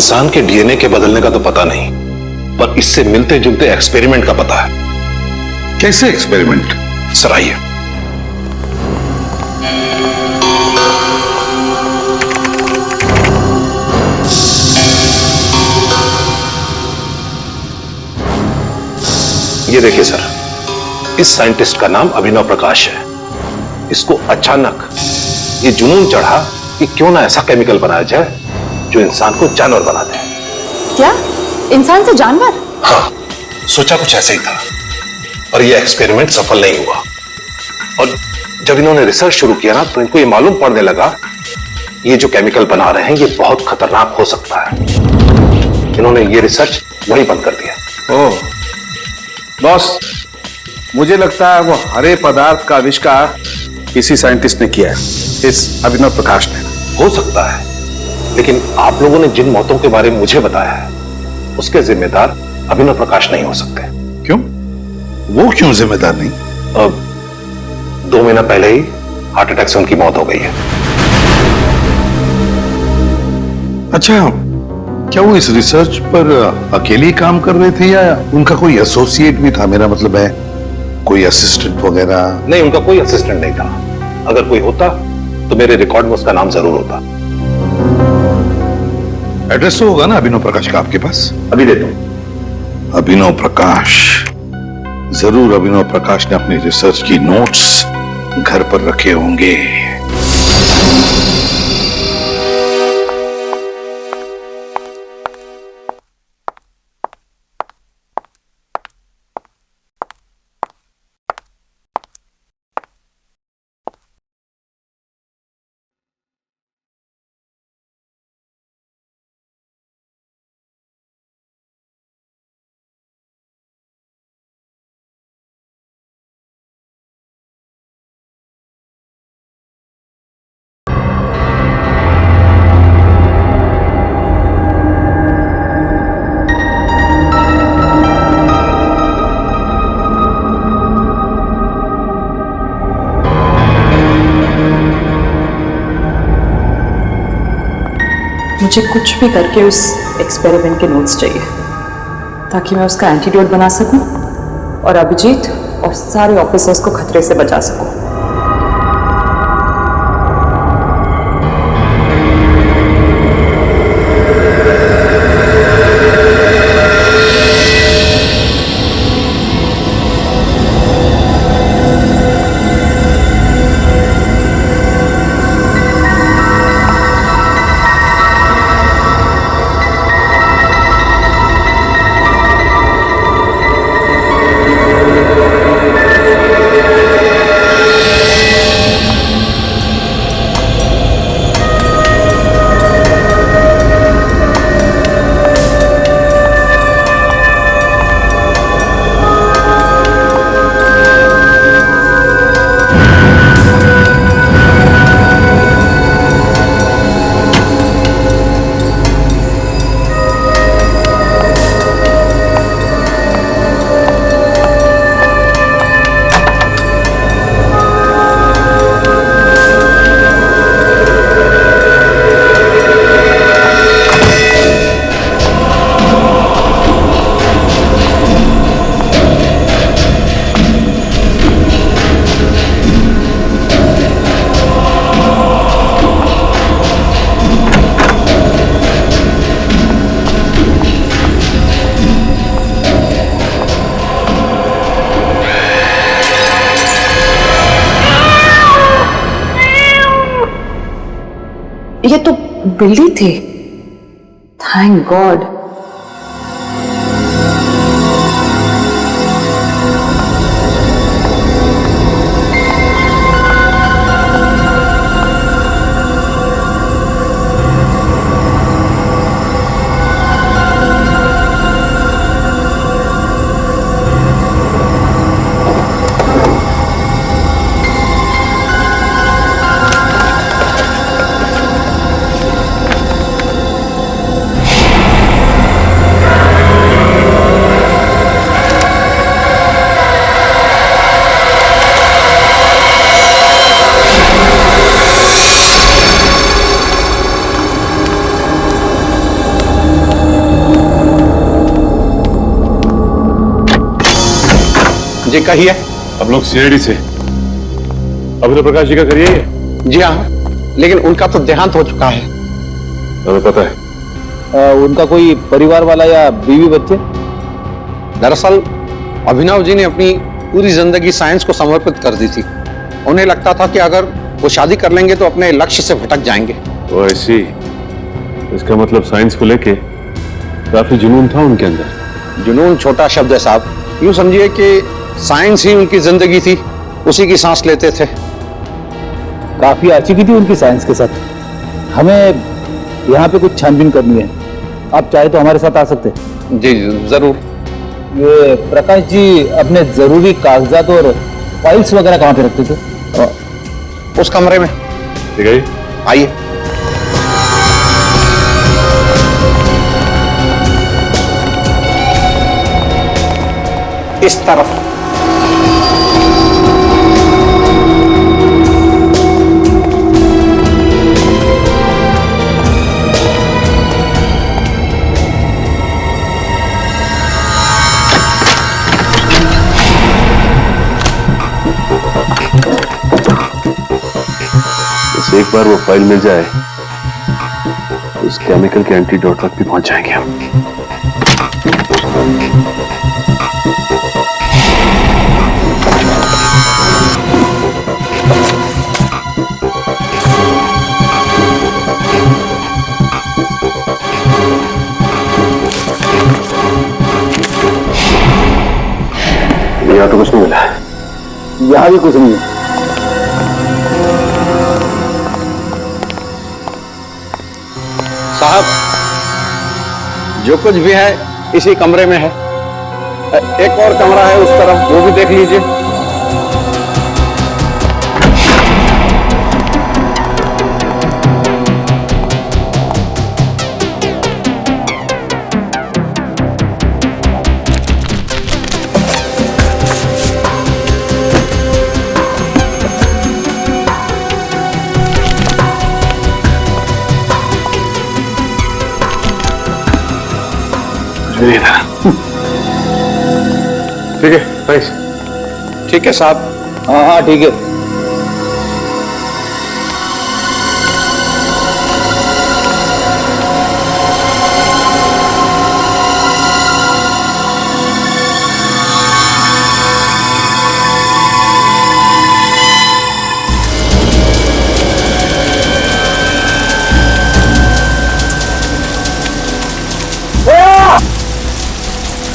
इंसान के डीएनए के बदलने का तो पता नहीं, पर इससे मिलते जुलते एक्सपेरिमेंट का पता है। कैसे एक्सपेरिमेंट? सर आइए। ये देखिए सर, इस साइंटिस्ट का नाम अभिनव प्रकाश है। इसको अचानक ये जुनून चढ़ा कि क्यों ना ऐसा केमिकल बनाया जाए जो इंसान को जानवर बना दे। क्या? इंसान से जानवर? हाँ, सोचा कुछ ऐसा ही था, पर यह एक्सपेरिमेंट सफल नहीं हुआ। और जब इन्होंने रिसर्च शुरू किया ना, तो इनको ये मालूम पड़ने लगा ये जो केमिकल बना रहे हैं ये बहुत खतरनाक हो सकता है। इन्होंने ये रिसर्च वहीं बंद कर दिया। ओह बॉस, मुझे लगता है वो हरे पदार्थ का आविष्कार किसी साइंटिस्ट ने किया है, इस अभिनव प्रकाश ने। हो सकता है, लेकिन आप लोगों ने जिन मौतों के बारे में मुझे बताया है उसके जिम्मेदार अभिनव प्रकाश नहीं हो सकते। क्यों? वो क्यों जिम्मेदार नहीं? अब 2 महीना पहले ही हार्ट अटैक से उनकी मौत हो गई है। अच्छा, क्या वो इस रिसर्च पर अकेले ही काम कर रहे थे या उनका कोई एसोसिएट भी था? मेरा मतलब है कोई असिस्टेंट वगैरह? नहीं, उनका कोई असिस्टेंट नहीं था। अगर कोई होता तो मेरे रिकॉर्ड में उसका नाम जरूर होता। एड्रेस तो होगा ना अभिनव प्रकाश का आपके पास? अभी देता हूं। अभिनव प्रकाश, जरूर अभिनव प्रकाश ने अपनी रिसर्च की नोट्स घर पर रखे होंगे। मुझे कुछ भी करके उस एक्सपेरिमेंट के नोट्स चाहिए ताकि मैं उसका एंटीडोट बना सकूं और अभिजीत और सारे ऑफिसर्स को खतरे से बचा सकूं। ये तो बिल्ली थी। Thank God. जी कहिए। हम लोग सीआईडी से अभिनव प्रकाश जी का करिए। जी हाँ, लेकिन उनका तो देहांत हो चुका है। हमें पता है। उनका कोई परिवार वाला या बीवी बच्चे? दरअसल अभिनव जी ने अपनी पूरी जिंदगी साइंस को समर्पित कर दी थी। उन्हें लगता था कि अगर वो शादी कर लेंगे तो अपने लक्ष्य से भटक जाएंगे। वो ऐसी, इसका मतलब साइंस को लेके काफी जुनून था उनके अंदर। जुनून छोटा शब्द है साहब, यूं समझिए कि साइंस ही उनकी जिंदगी थी, उसी की सांस लेते थे। काफी अच्छी की थी उनकी साइंस के साथ। हमें यहाँ पे कुछ छानबीन करनी है, आप चाहे तो हमारे साथ आ सकते हैं। जी जरूर। ये प्रकाश जी अपने जरूरी कागजात और फाइल्स वगैरह कहाँ पे रखते थे? उस कमरे में। ठीक है, आइए। इस तरफ। बस एक बार वो फाइल मिल जाए तो उस केमिकल के एंटीडोट तक भी पहुंच जाएंगे हम। यहाँ तो कुछ नहीं मिला। यहाँ भी कुछ नहीं है। साहब, जो कुछ भी है इसी कमरे में है। एक और कमरा है उस तरफ, वो भी देख लीजिए। ठीक है, थैंक्स। ठीक है साहब। हाँ हाँ ठीक है।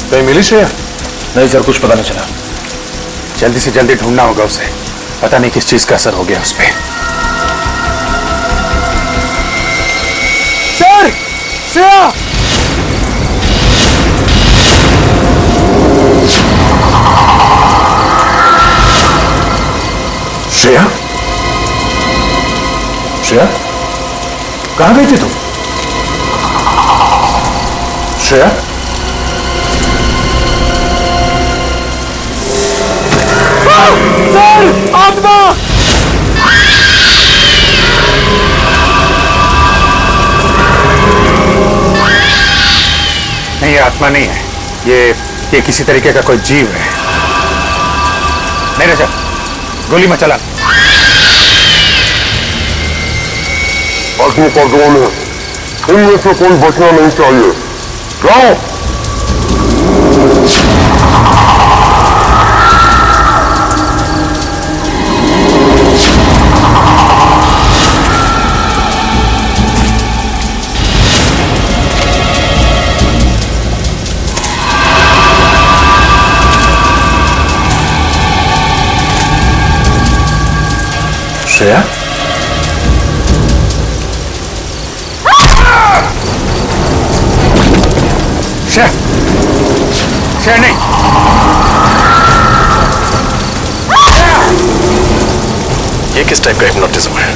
कहीं मिली श्रेया? नहीं सर, कुछ पता नहीं चला। जल्दी से जल्दी ढूंढना होगा उसे। पता नहीं किस चीज का असर हो गया उस पे। सर, श्रेया! श्रेया? श्रेया? कहां गई थी तुम? श्रेया? सर, आत्मा! नहीं, ये आत्मा नहीं है। ये किसी तरीके का कोई जीव है। नहीं रजब, गोली मत चला। आदमी का ड्रोन है, इनमें से कोई बचना नहीं चाहिए। जाओ। श्रेया? श्रेया! श्रेया नहीं! ये किस टाइप का हिप्नोटिज्म है?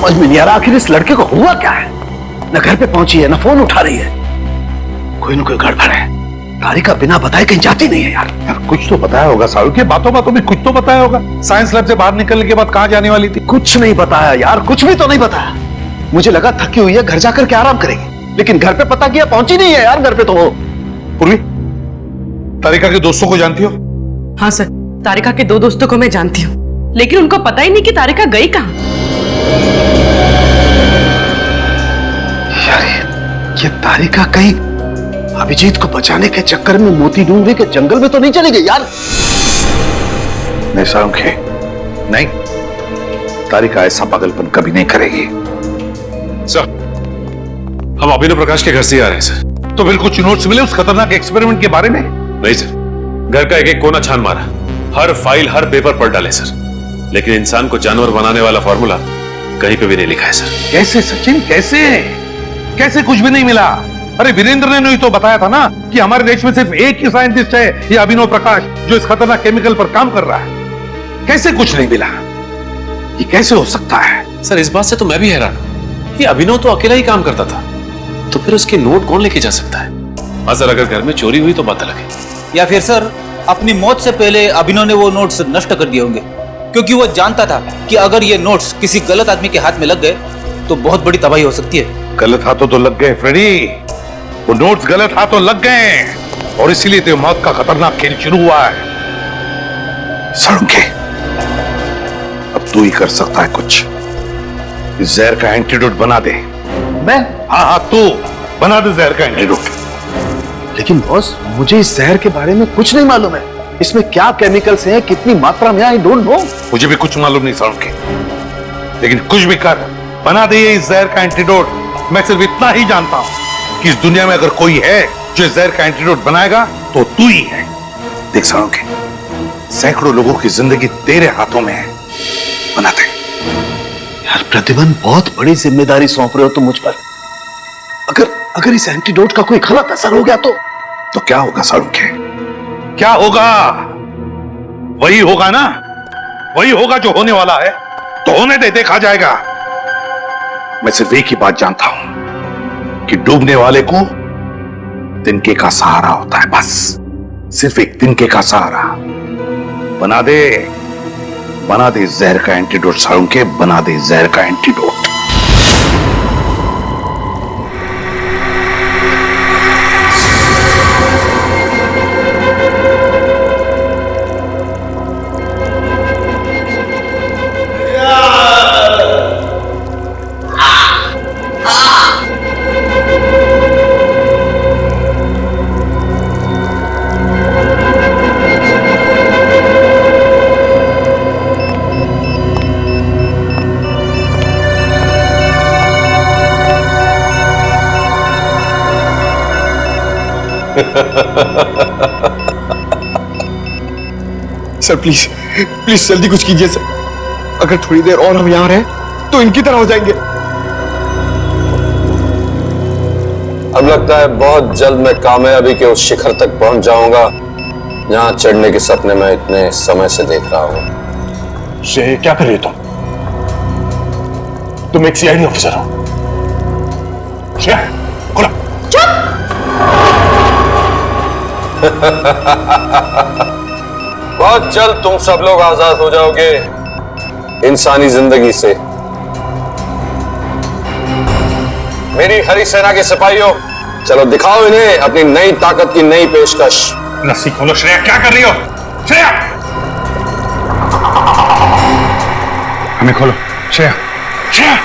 समझ में नहीं आ रहा आखिर इस लड़के को हुआ क्या है। न घर पे पहुंची है, न फोन उठा रही है। कोई न कोई गड़बड़ है। तारिका बिना बताए कहीं जाती नहीं है यार। कुछ तो बताया होगा सारू के, बातों बातों में कुछ तो बताया होगा। साइंस लैब से बाहर निकलने के बाद कहां जाने वाली थी? कुछ नहीं बताया यार, कुछ भी तो नहीं बताया। मुझे लगा थकी हुई है, घर जाकर के आराम करेगी, लेकिन घर पे पता किया पहुंची नहीं है यार घर पे तो वो। पूर्वी, तारिका के दोस्तों को जानती हो? हाँ सर, तारिका के 2 दोस्तों को मैं जानती हूँ, लेकिन उनको पता ही नहीं कि तारिका गई कहाँ। यार ये तारिका कहीं अभिजीत को बचाने के चक्कर में मोती डूंगरी के जंगल में तो नहीं चली गई यार? नहीं सारुखे, नहीं, तारिका ऐसा पागलपन कभी नहीं करेगी। सर, हम अभिनव प्रकाश के घर से ही आ रहे हैं सर। तो फिर कुछ नोट्स मिले उस खतरनाक एक्सपेरिमेंट के बारे में? नहीं सर, घर का एक एक कोना छान मारा, हर फाइल हर पेपर पढ़ डाले सर, लेकिन इंसान को जानवर बनाने वाला फॉर्मूला कहीं पे भी नहीं लिखा है सर। कैसे सचिन, कैसे कैसे कुछ भी नहीं मिला? अरे वीरेंद्र ने ही तो बताया था ना कि हमारे देश में सिर्फ एक ही साइंटिस्ट है, ये अभिनव प्रकाश, जो इस खतरनाक केमिकल पर काम कर रहा है। कैसे कुछ नहीं मिला? ये कैसे हो सकता है? सर इस बात से तो मैं भी हैरान हूं कि अभिनव तो अकेला ही काम करता था, तो फिर उसके नोट कौन लेके जा सकता है? हाँ सर, अगर घर में चोरी हुई तो बात अलग है। या फिर सर अपनी मौत से पहले अभिनव ने वो नोट्स नष्ट कर दिए होंगे, क्योंकि वो जानता था कि अगर ये नोट्स किसी गलत आदमी के हाथ में लग गए तो बहुत बड़ी तबाही हो सकती है। गलत हाथों तो लग गए फ्रेडी, वो नोट्स गलत हाथों लग गए और इसीलिए तो मौत का खतरनाक खेल शुरू हुआ है। सड़के, अब तू ही कर सकता है कुछ। इस जहर का एंटीडोट बना दे। मैं? हाँ हाँ, तू बना दे जहर का एंटीडोट। लेकिन बॉस, मुझे इस जहर के बारे में कुछ नहीं मालूम है। इसमें क्या केमिकल्स हैं, कितनी मात्रा में, आई डोंट नो। मुझे भी कुछ मालूम नहीं सड़के, लेकिन कुछ भी कर, बना दे इस जहर का एंटीडोट। मैं सिर्फ इतना ही जानता हूं कि इस दुनिया में अगर कोई है जो इस जहर का एंटीडोट बनाएगा तो तू ही है। देख सड़के, सैकड़ों लोगों की जिंदगी तेरे हाथों में है, बना दे। यार प्रतिबंध, बहुत बड़ी जिम्मेदारी सौंप रहे हो तुम मुझ पर। अगर इस एंटीडोट का कोई गलत असर हो गया तो क्या होगा सड़के? क्या होगा? वही होगा ना, वही होगा जो होने वाला है। तो होने दे, देखा जाएगा। मैं सिर्फ एक ही बात जानता हूं कि डूबने वाले को तिनके का सहारा होता है, बस सिर्फ एक तिनके का सहारा। बना दे जहर का एंटीडोट सारुंके, बना दे जहर का एंटीडोट। सर प्लीज प्लीज जल्दी कुछ कीजिए सर। अगर थोड़ी देर और हम यहां रहे तो इनकी तरह हो जाएंगे। अब लगता है बहुत जल्द मैं कामयाबी के उस शिखर तक पहुंच जाऊंगा जहां चढ़ने के सपने मैं इतने समय से देख रहा हूं। श्रेय, क्या कर रही हो तुम एक सीआईडी ऑफिसर हो। श्रेया, खोलो। बहुत जल्द तुम सब लोग आजाद हो जाओगे इंसानी जिंदगी से। मेरी हरी सेना के सिपाहियों, चलो दिखाओ इन्हें अपनी नई ताकत की नई पेशकश। नस्सी खोलो। श्रेया, क्या कर रही हो? श्रेया, हमें खोलो। श्रेया, श्रेया,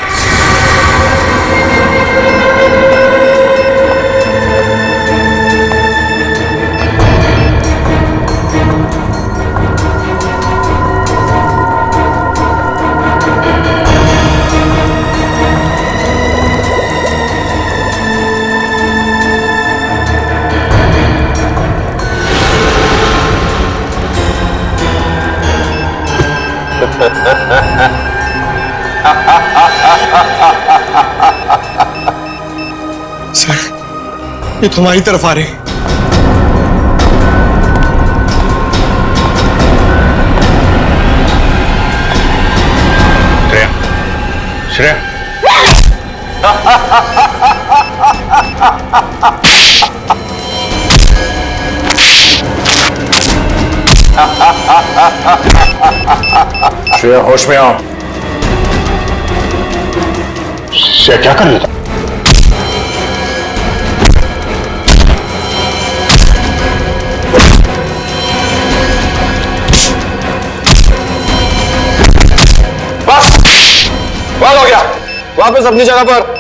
सर, ये तुम्हारी तरफ आ रहे हैं। श्रेया, श्रेया, होश में आओ। श्रेया क्या कर रही है? बस हो गया, वापस अपनी जगह पर।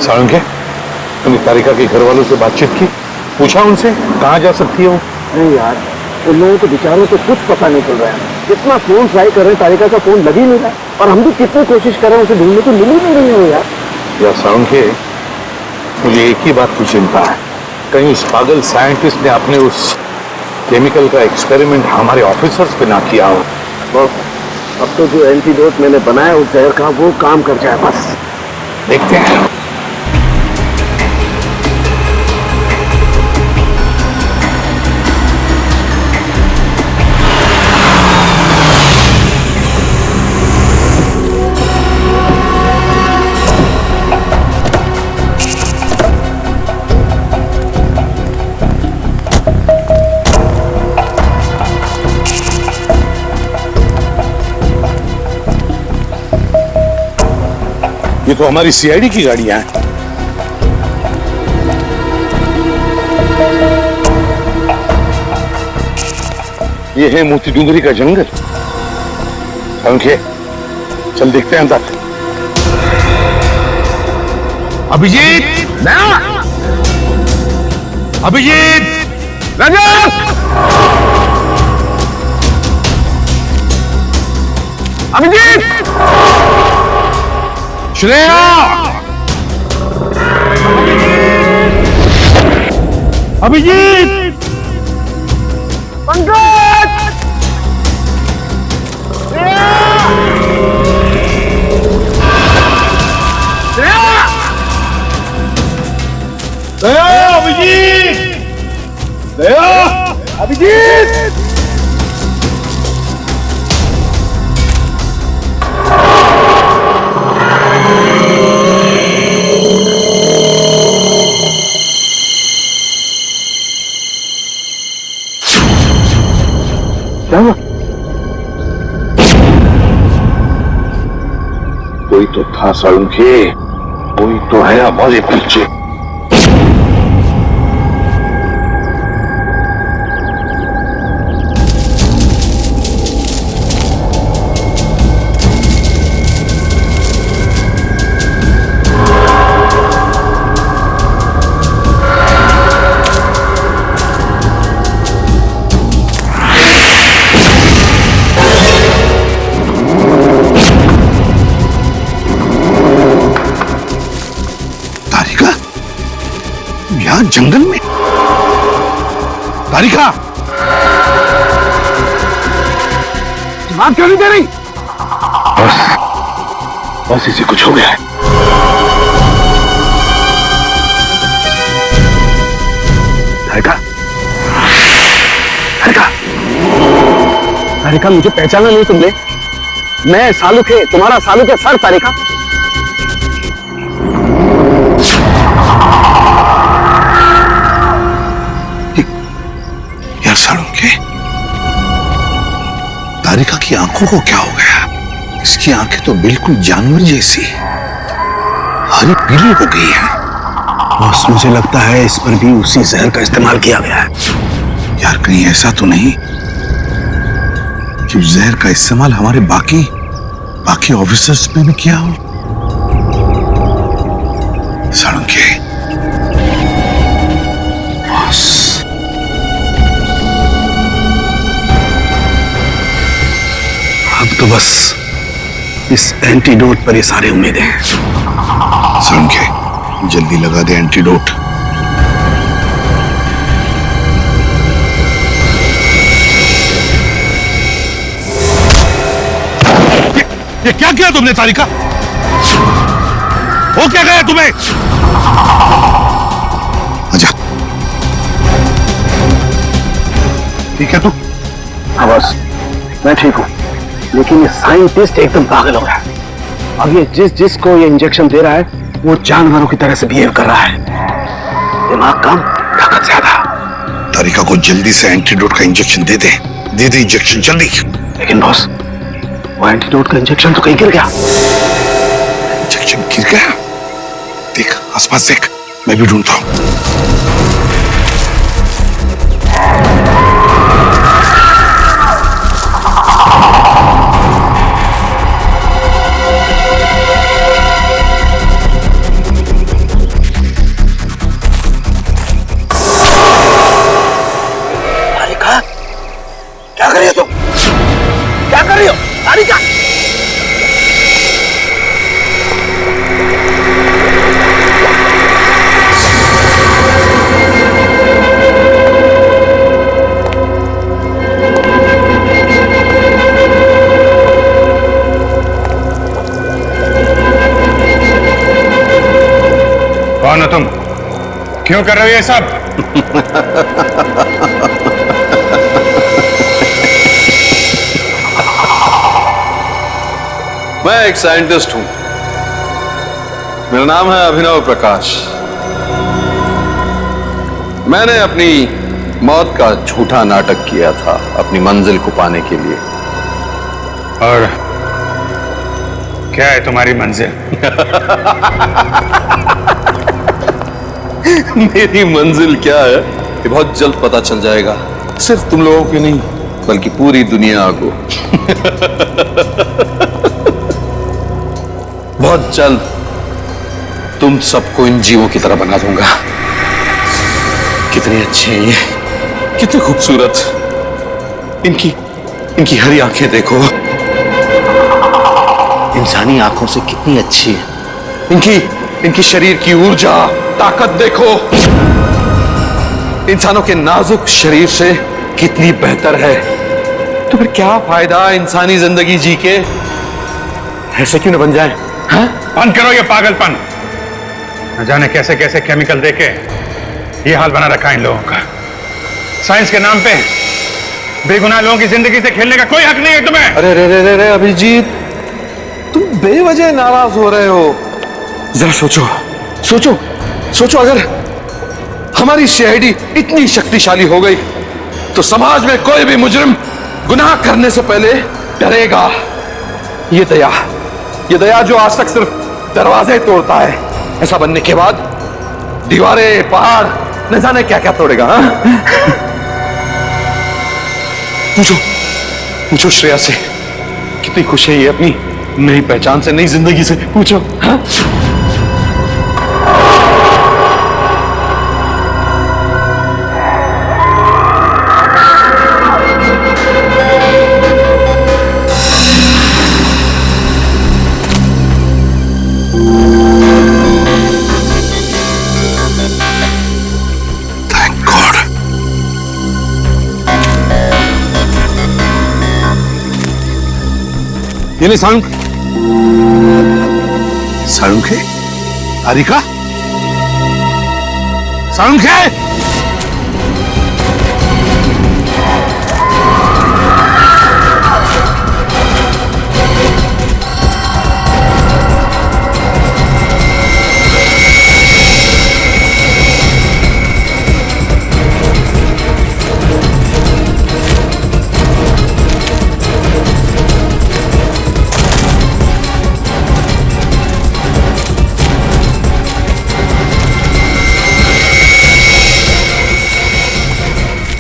साळुंखे, तुमने तारिका के घर वालों से बातचीत की? पूछा उनसे कहाँ जा सकती है वो? नहीं यार, उन लोगों को बेचारों को कुछ पता नहीं चल रहा है। कितना फोन ट्राई कर रहे हैं, तारिका का फोन लग ही नहीं रहा, और हम भी कितनी कोशिश कर रहे हैं उसे ढूंढने को, मिल ही नहीं रही है वो यार। या साळुंखे, मुझे एक ही बात की चिंता है, कहीं उस पागल साइंटिस्ट ने अपने उस केमिकल का एक्सपेरिमेंट हमारे ऑफिसर्स पे ना किया हो। अब तो जो एंटीडोट मैंने बनाया उस जहर का, वो काम कर जाए बस। देखते हैं। ये तो हमारी सीआईडी की गाड़ियां हैं। ये है मोती डूंगरी का जंगल। साळुंखे, चल देखते हैं अंदर। अभिजीत, अभिजीत, रजत, अभिजीत, श्रेया, अभिजीत, पंकज, श्रेया, अभिजीत, अभिजीत। क्या हुआ? कोई तो था साळुंखे, कोई तो है हमारे पीछे। जंगल में तारिका जवाब क्यों नहीं दे रही? बस इसे कुछ हो गया है। तारिका, तारिका, तारिका, मुझे पहचाना नहीं तुमने? मैं सालुखे, तुम्हारा सालुखे सर तारिका। साळुंखे, तारिका की आंखों को क्या हो गया? इसकी आंखें तो बिल्कुल जानवर जैसी हरी पीली हो गई है। बस मुझे लगता है इस पर भी उसी जहर का इस्तेमाल किया गया है। यार कहीं ऐसा तो नहीं कि जहर का इस्तेमाल हमारे बाकी ऑफिसर्स पे भी किया हो? साळुंखे, अब तो बस इस एंटीडोट पर ये सारी उम्मीदें हैं। साळुंखे, जल्दी लगा दे एंटीडोट। ये क्या किया तुमने तारिका? वो क्या गया तुम्हें? आजा। ठीक है तू? हाँ बस, मैं ठीक हूँ, लेकिन ये साइंटिस्ट एकदम पागल हो गया। अब ये जिसको ये इंजेक्शन दे रहा है वो जानवरों की तरह से बिहेव कर रहा है। दिमाग कम, ताकत ज्यादा। तारिका को जल्दी से एंटीडोट का इंजेक्शन दे दे इंजेक्शन जल्दी। लेकिन बॉस, वो एंटीडोट का इंजेक्शन तो कहीं गिर गया। इंजेक्शन गिर गया? देख आसपास देख, मैं भी ढूंढता हूं। क्या कर रही हो तुम? क्या कर रही हो तारिका? कौन हो तुम? क्यों कर रहे हो ये सब? मैं एक साइंटिस्ट हूं। मेरा नाम है अभिनव प्रकाश। मैंने अपनी मौत का झूठा नाटक किया था अपनी मंजिल को पाने के लिए। और क्या है तुम्हारी मंजिल? मेरी मंजिल क्या है ये बहुत जल्द पता चल जाएगा। सिर्फ तुम लोगों को नहीं, बल्कि पूरी दुनिया को। बहुत जल्द तुम सबको इन जीवों की तरह बना दूंगा। कितने अच्छे हैं ये, कितने खूबसूरत। इनकी हरी आंखें देखो, इंसानी आंखों से कितनी अच्छी है। इनकी शरीर की ऊर्जा, ताकत देखो, इंसानों के नाजुक शरीर से कितनी बेहतर है। तो फिर क्या फायदा इंसानी जिंदगी जी के? ऐसे क्यों न बन जाए? हाँ? बंद करो ये पागलपन। न जाने कैसे कैसे केमिकल देके ये हाल बना रखा है इन लोगों का। साइंस के नाम पे बेगुनाह लोगों की जिंदगी से खेलने का कोई हक नहीं है तुम्हें। अरे रे रे रे रे अभिजीत, तुम बेवजह नाराज हो रहे हो। जरा सोचो अगर हमारी सीआईडी इतनी शक्तिशाली हो गई तो समाज में कोई भी मुजरिम गुनाह करने से पहले डरेगा। ये दया जो आज तक सिर्फ दरवाजे तोड़ता है, ऐसा बनने के बाद दीवारें, पहाड़, न जाने क्या क्या तोड़ेगा। पूछो श्रेया से कितनी खुश है ये अपनी नई पहचान से, नई जिंदगी से। पूछो। हाँ? ये नहीं सारुंख है? तारिका सारुंख है?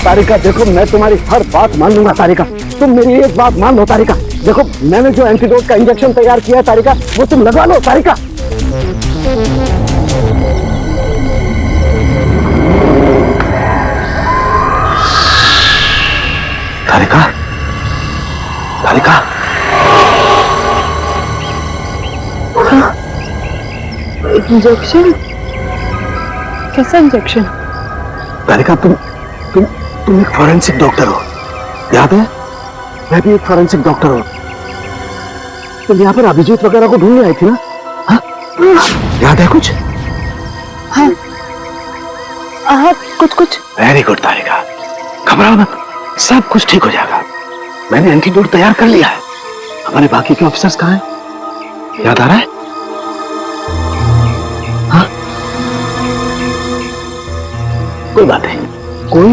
तारिका देखो, मैं तुम्हारी हर बात मान लूंगा तारिका। तुम मेरी एक बात मान लो तारिका। देखो, मैंने जो एंटीडोट का इंजेक्शन तैयार किया है तारिका, वो तुम लगवा लो तारिका। तारिका, तारिका, इंजेक्शन? कैसा इंजेक्शन? तारिका, तुम एक फॉरेंसिक डॉक्टर हो, याद है? मैं भी एक फॉरेंसिक डॉक्टर हूं। तुम यहाँ पर अभिजीत वगैरह को ढूंढने आई थी ना? हाँ? याद है कुछ? हाँ हाँ, कुछ। वेरी गुड तारिका, घबराओ मत, सब कुछ ठीक हो जाएगा। मैंने एंटीडोट तैयार कर लिया है। हमारे बाकी के ऑफिसर्स कहाँ हैं? याद आ रहा है? हाँ? कोई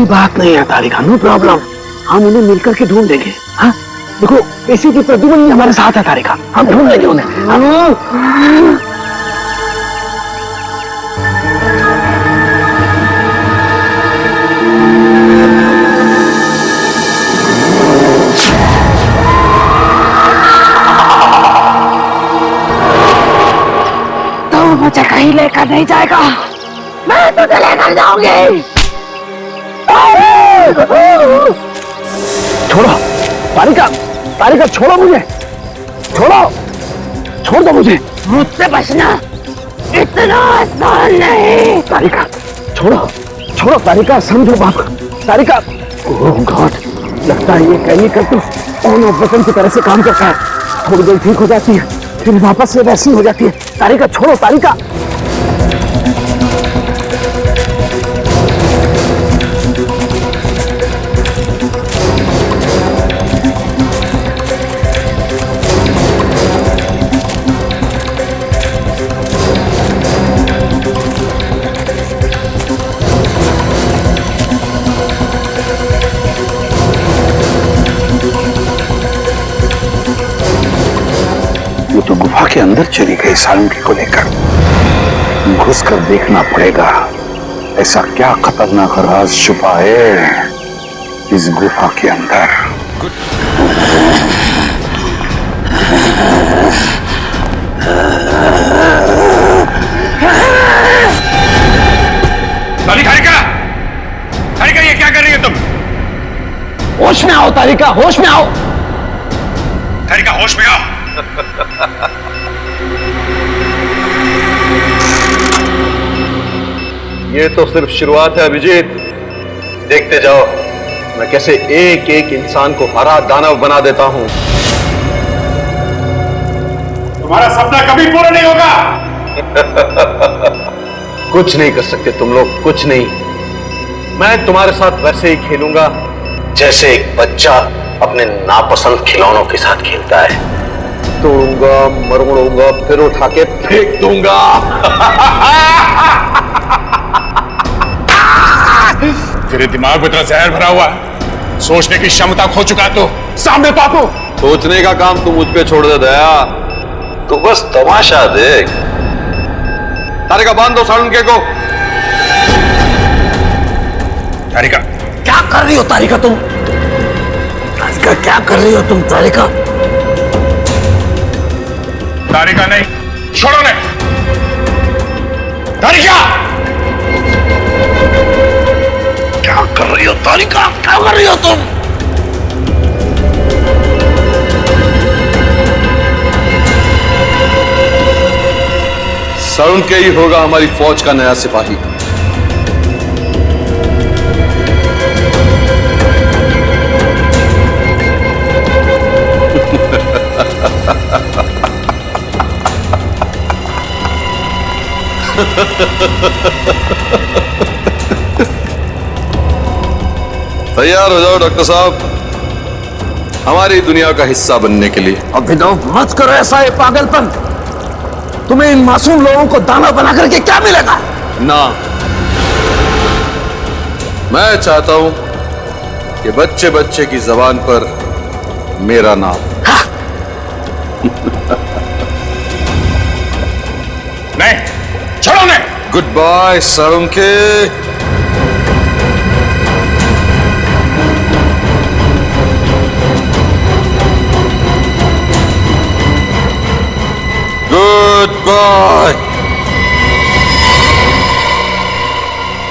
बात नहीं है तारिका, नो प्रॉब्लम। हम उन्हें मिलकर के ढूंढ लेंगे। हाँ, देखो एसीपी प्रद्युम्न हमारे साथ है तारिका, हम ढूंढ लेंगे उन्हें। मुझे कहीं लेकर नहीं जाएगा, मैं तुझे लेकर जाऊंगी। छोड़ो तारिका, छोड़ो मुझे, छोड़ दो मुझे। मुझसे बचना इतना आसान नहीं। तारिका छोड़ो तारिका, समझो बाप। तारिका, ओह गॉड, लगता है ये केमिकल तो ऑन ऑफ बटन की तरह से काम करता है। थोड़ी देर ठीक हो जाती है, फिर वापस से वैसी हो जाती है। तारिका छोड़ो तारिका। वो तो गुफा के अंदर चली गई सारंगी को लेकर। घुसकर देखना पड़ेगा ऐसा क्या खतरनाक राज छुपा है इस गुफा के अंदर। तारिका, ये क्या कर रही हो तुम? होश में आओ तारिका, होश में आओ। तारिका, होश में आओ। ये तो सिर्फ शुरुआत है अभिजीत, देखते जाओ मैं कैसे एक एक इंसान को हरा दानव बना देता हूं। तुम्हारा सपना कभी पूरा नहीं होगा। कुछ नहीं कर सकते तुम लोग, कुछ नहीं। मैं तुम्हारे साथ वैसे ही खेलूंगा जैसे एक बच्चा अपने नापसंद खिलौनों के साथ खेलता है। तोड़ूंगा, मरोड़ूंगा, फिर उठा के फेंक दूंगा। तेरे दिमाग में इतना जहर भरा हुआ, सोचने की क्षमता खो चुका तो सामने पापो। सोचने का काम तू मुझ पे छोड़ दे दया, तू बस तमाशा देख। तारिका, बांध दो सारंगी को। तारिका, क्या कर रही हो तारिका तुम? तारिका, क्या कर रही हो तुम तारिका? तारिका नहीं, छोड़ो ने। तारिका, क्या कर रही हो तारिका, क्या कर रही हो तुम? सारंगी ही होगा हमारी फौज का नया सिपाही। तैयार हो जाओ डॉक्टर साहब, हमारी दुनिया का हिस्सा बनने के लिए। अभिनव मत करो ऐसा, ये पागलपन। तुम्हें इन मासूम लोगों को दाना बना करके क्या मिलेगा? ना, मैं चाहता हूं कि बच्चे बच्चे की जबान पर मेरा नाम। नहीं, छोड़ो ने। Goodbye Sarangi. Goodbye.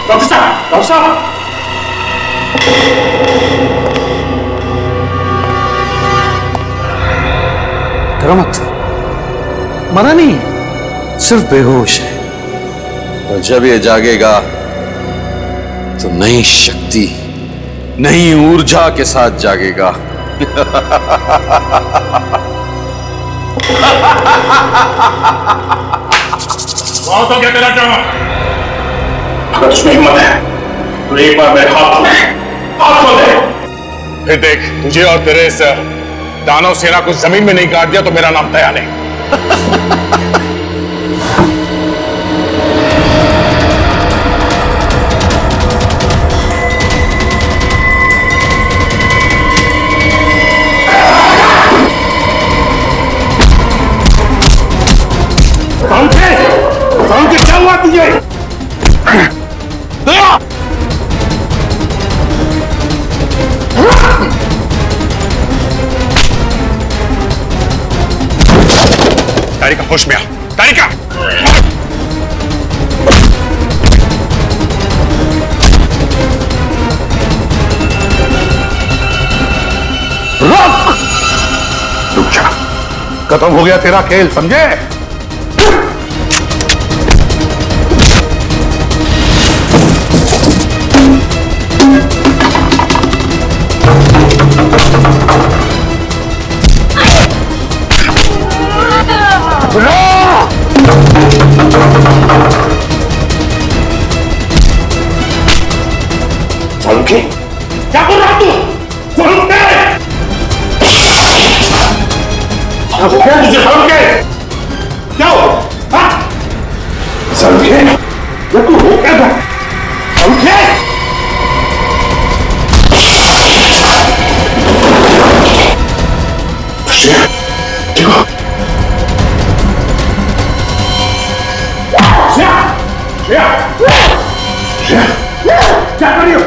Doctor साहब, डॉक्टर साहब। डरो मत, मरा नहीं, सिर्फ बेहोश है। और जब ये जागेगा तो नई शक्ति, नई ऊर्जा के साथ जागेगा। तो क्या करना चाहो? अगर उसमें हिम्मत है तो एक बार मेरे हाथ खोल दे। फिर देख, तुझे और तेरे इस दानव सेना को जमीन में नहीं काट दिया तो मेरा नाम तया नहीं। समझे क्या हुआ तुझे? तारिका होश में आ, तारिका। रुक जा, खत्म हो गया तेरा खेल, समझे? सालुंखे, क्या बोल रहा तू? सालुंखे! क्या हो गया तुझे सालुंखे? क्या हो? हाँ? सालुंखे, क्या तू हो क्या था? सालुंखे! श्रेया, देखो। श्रेया! श्रेया! श्रेया! क्या कर रही हो?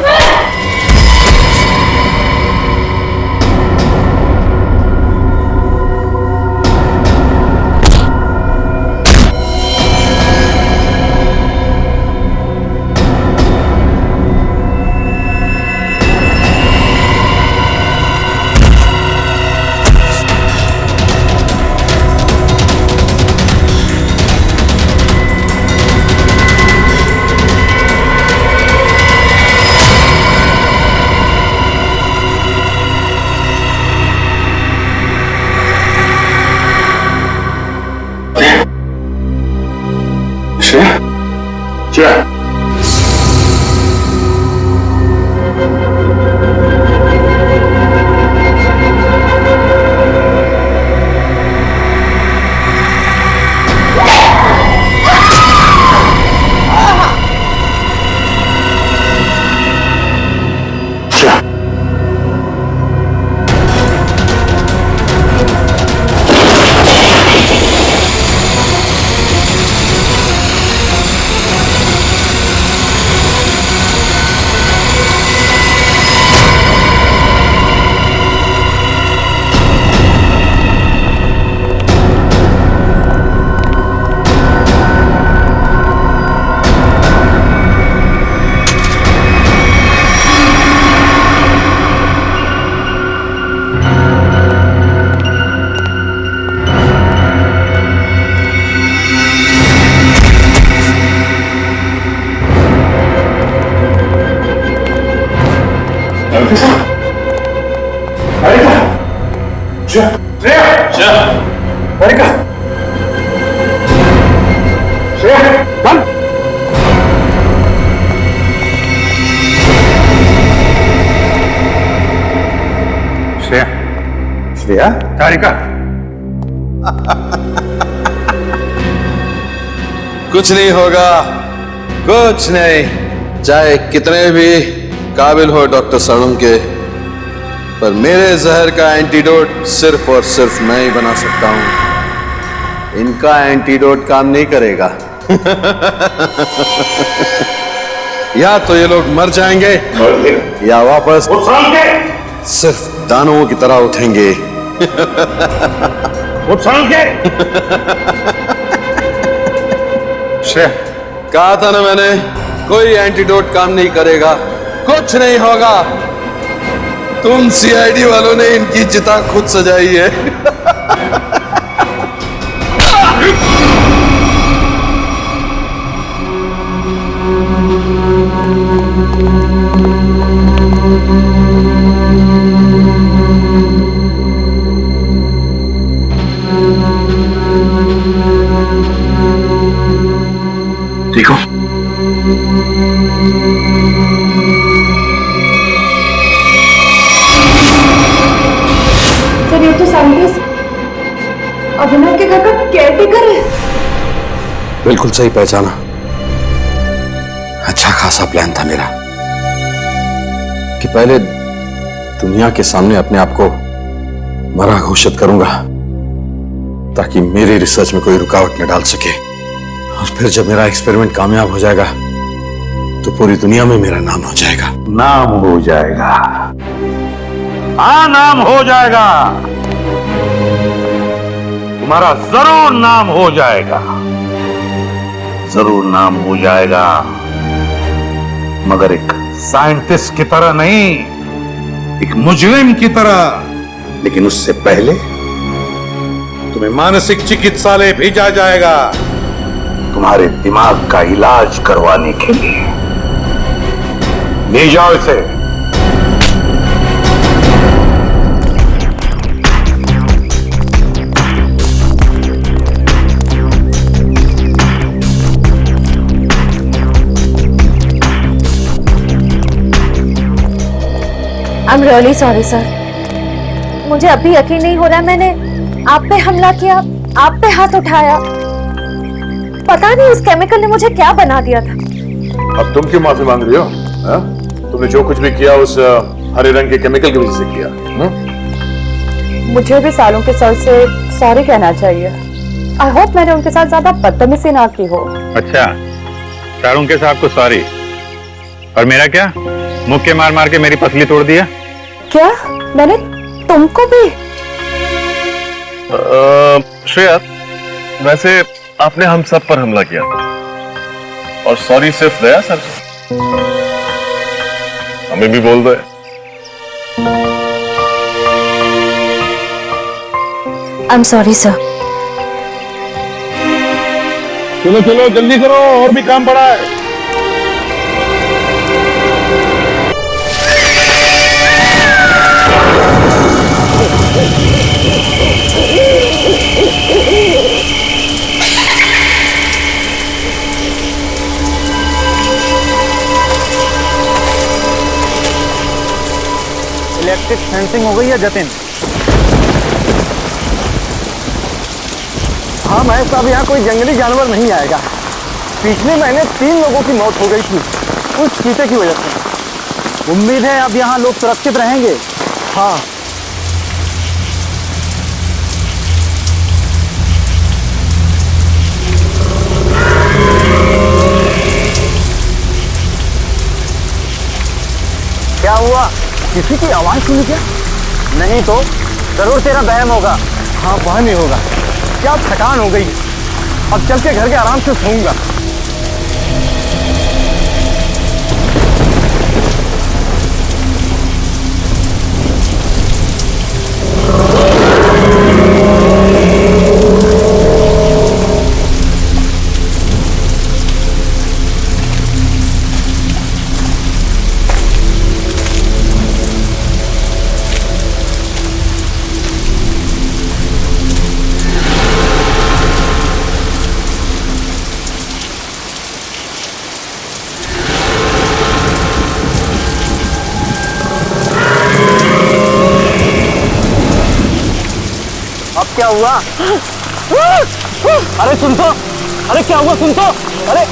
श्रेया, श्रेया, तारिका, कुछ नहीं होगा, कुछ नहीं। चाहे कितने भी काबिल हो डॉक्टर सालुंखे, पर मेरे जहर का एंटीडोट सिर्फ और सिर्फ मैं ही बना सकता हूं। इनका एंटीडोट काम नहीं करेगा। या तो ये लोग मर जाएंगे या वापस सिर्फ दानवों की तरह उठेंगे। कहा था ना मैंने, कोई एंटीडोट काम नहीं करेगा, कुछ नहीं होगा। तुम सीआईडी वालों ने इनकी चिता खुद सजाई है। तो साइंटिस्ट अभिनव के घर का केयरटेकर है। बिल्कुल सही पहचाना। अच्छा खासा प्लान था मेरा कि पहले दुनिया के सामने अपने आप को मरा घोषित करूंगा ताकि मेरी रिसर्च में कोई रुकावट न डाल सके, और फिर जब मेरा एक्सपेरिमेंट कामयाब हो जाएगा तो पूरी दुनिया में मेरा नाम हो जाएगा। नाम हो जाएगा, हाँ नाम हो जाएगा, तुम्हारा जरूर नाम हो जाएगा, जरूर नाम हो जाएगा, मगर एक साइंटिस्ट की तरह नहीं, एक मुजरिम की तरह। लेकिन उससे पहले तुम्हें मानसिक चिकित्सालय भेजा जाएगा तुम्हारे दिमाग का इलाज करवाने के लिए। ले जाओ इसे। I'm really sorry sir। मुझे अभी यकीन नहीं हो रहा मैंने आप पे हमला किया, आप पे हाथ उठाया। पता नहीं उस केमिकल ने मुझे क्या बना दिया था। अब तुम क्यों माफी मांग रही हो? हा? तुमने जो कुछ भी किया उस हरे रंग के केमिकल की वजह से किया। मुझे भी सालों के सर से सॉरी कहना चाहिए। आई होप मैंने उनके साथ ज्यादा बदतमीजी ना की हो। अच्छा, शाहरुख के साहब को सॉरी, और मेरा क्या? मुक्के मार मार के मेरी पसली तोड़ दिया। क्या मैंने तुमको भी? श्रेया, वैसे आपने हम सब पर हमला किया और सॉरी सिर्फ दया सर हमें भी बोल दे। I am sorry sir. चलो चलो जल्दी करो, और भी काम पड़ा है। इलेक्ट्रिक फेंसिंग हो गई है जतिन? हाँ महेश साहब, यहाँ कोई जंगली जानवर नहीं आएगा। पिछले महीने 3 लोगों की मौत हो गई थी उस चीते की वजह से। उम्मीद है अब यहाँ लोग सुरक्षित रहेंगे। हाँ क्या हुआ? किसी की आवाज सुनी क्या? नहीं तो जरूर तेरा बहम होगा। हाँ वह नहीं होगा। क्या थकान हो गई, अब चल के घर के आराम से सोऊंगा। क्या हुआ? अरे सुन तो, अरे क्या हुआ सुन तो, अरे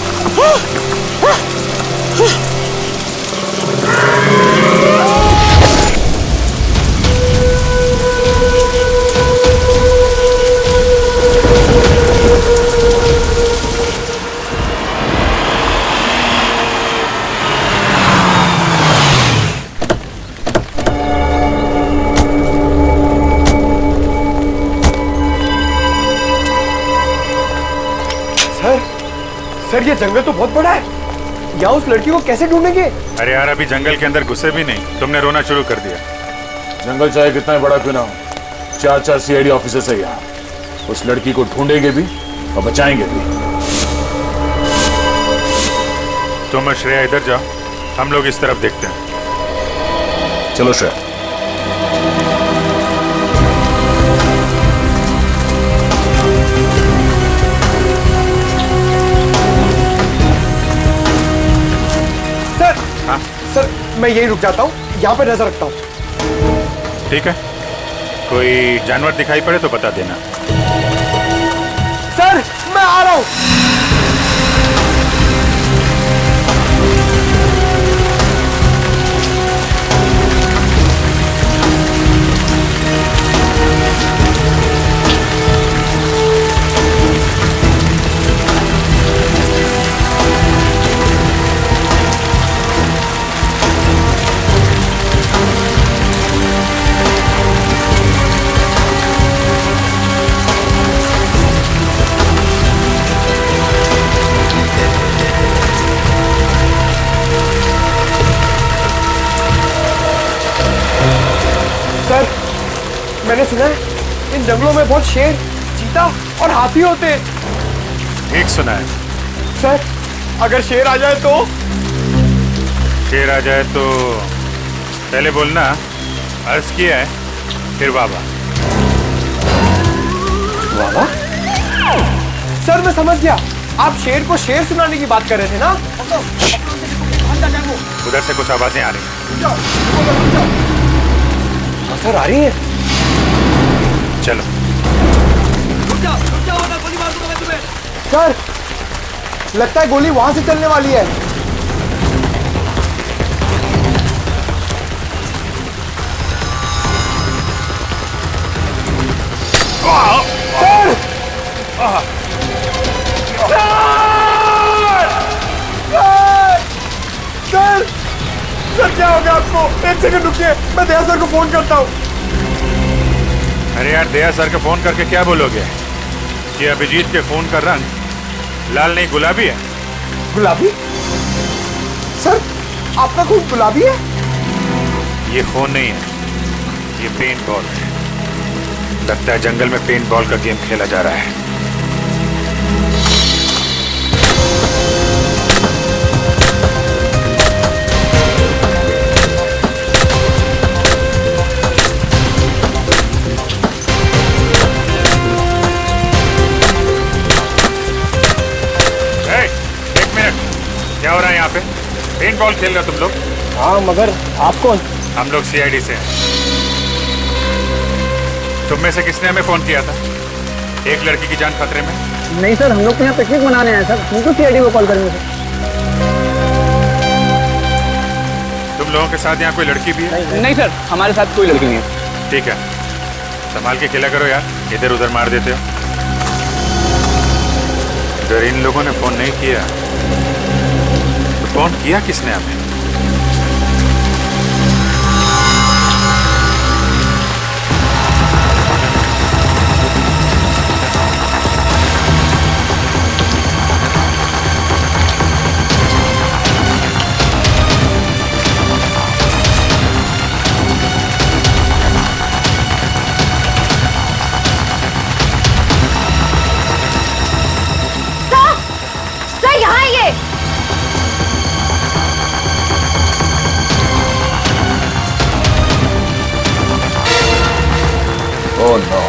सर ये जंगल तो बहुत बड़ा है, यहाँ उस लड़की को कैसे ढूंढेंगे? अरे यार अभी जंगल के अंदर घुसे भी नहीं, तुमने रोना शुरू कर दिया। जंगल चाहे कितना बड़ा क्यों ना हो, 4 सीआईडी ऑफिसर्स है यहाँ। उस लड़की को ढूंढेंगे भी और बचाएंगे भी। तुम और श्रेया इधर जाओ, हम लोग इस तरफ देखते हैं। चलो श्रेया। सर मैं यही रुक जाता हूँ, यहाँ पे नजर रखता हूँ। ठीक है, कोई जानवर दिखाई पड़े तो बता देना। सर मैं आ रहा हूं। सर मैंने सुना है इन जंगलों में बहुत शेर, चीता और हाथी होते हैं। ठीक सुना है। सर अगर शेर आ जाए तो? शेर आ जाए तो पहले बोलना अर्ज किया है, फिर बाबा। बाबा? सर मैं समझ गया, आप शेर को शेर सुनाने की बात कर रहे थे ना? उधर से कुछ आवाजें आ रही हैं। सर आ रही है। चलो। सर लगता है गोली वहां से चलने वाली है। सर! सर! सर क्या हो गया आपको? एक सेकंड रुकिए, मैं दया सर को फोन करता हूँ। अरे यार दया सर को फोन करके क्या बोलोगे कि अभिजीत के खून का रंग लाल नहीं गुलाबी है? गुलाबी? सर आपका खून गुलाबी है? ये खून नहीं है, ये पेंट बॉल है। लगता है जंगल में पेंट बॉल का गेम खेला जा रहा है। क्या हो रहा है यहाँ पे? पेंट बॉल खेल रहे हो तुम लोग? हाँ मगर आप कौन? हम लोग सीआईडी से हैं। तुम में से किसने हमें फोन किया था? एक लड़की की जान खतरे में? नहीं सर, हम लोग तो यहाँ पिकनिक मनाने आए सर, तुमको सीआईडी को कॉल करेंगे सर। तुम लोगों के साथ यहाँ कोई लड़की भी है? नहीं सर, हमारे साथ कोई लड़की नहीं है। ठीक है, संभाल के खेला करो यार, इधर उधर मार देते हो। अगर इन लोगों ने फोन नहीं किया तो फोन किया किसने हमें? Oh no.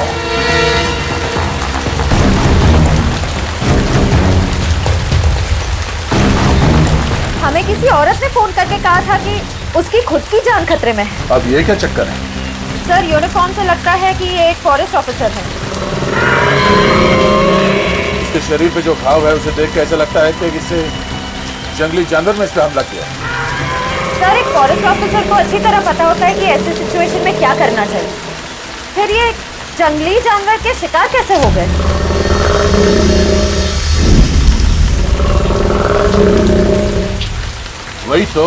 हमें किसी औरत ने फोन करके कहा था कि उसकी खुद की जान खतरे में है। अब ये क्या चक्कर है? सर यूनिफॉर्म से लगता है कि ये एक फॉरेस्ट ऑफिसर है। इसके शरीर पे जो घाव है उसे देख के ऐसा लगता है कि किसी जंगली जानवर में इस पे हमला किया। सर एक फॉरेस्ट ऑफिसर को अच्छी तरह पता होता है कि ऐसे सिचुएशन में क्या करना चाहिए। फिर ये जंगली जानवर के शिकार कैसे हो गए? वही तो,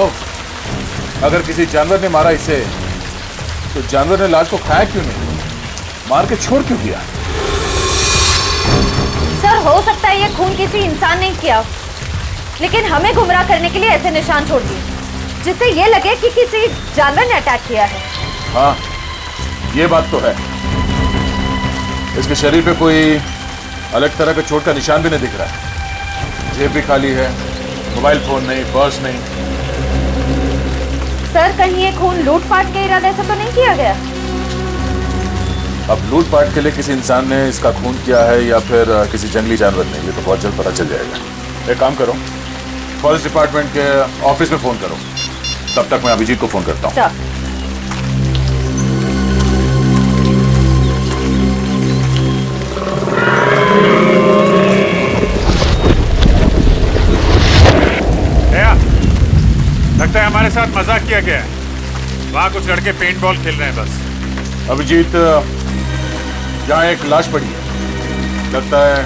अगर किसी जानवर ने मारा इसे तो जानवर ने लाश को खाया क्यों नहीं, मार के छोड़ क्यों दिया? सर हो सकता है ये खून किसी इंसान ने किया, लेकिन हमें गुमराह करने के लिए ऐसे निशान छोड़ दिए जिससे ये लगे कि किसी जानवर ने अटैक किया है। हाँ ये बात तो है। इसके शरीर पे कोई अलग तरह का चोट का निशान भी नहीं दिख रहा है। जेब भी खाली है, मोबाइल फोन नहीं, पर्स नहीं। सर कहीं ये खून लूटपाट के इरादे से तो नहीं किया गया? अब लूटपाट के लिए किसी इंसान ने इसका खून किया है या फिर किसी जंगली जानवर ने, ये तो बहुत जल्द पता चल जाएगा। एक काम करो, फॉरेस्ट डिपार्टमेंट के ऑफिस में फोन करो, तब तक मैं अभिजीत को फोन करता हूँ। साथ मजाक किया गया है। वहां कुछ लड़के पेंट बॉल खेल रहे हैं बस। अभिजीत, यहाँ एक लाश पड़ी है, लगता है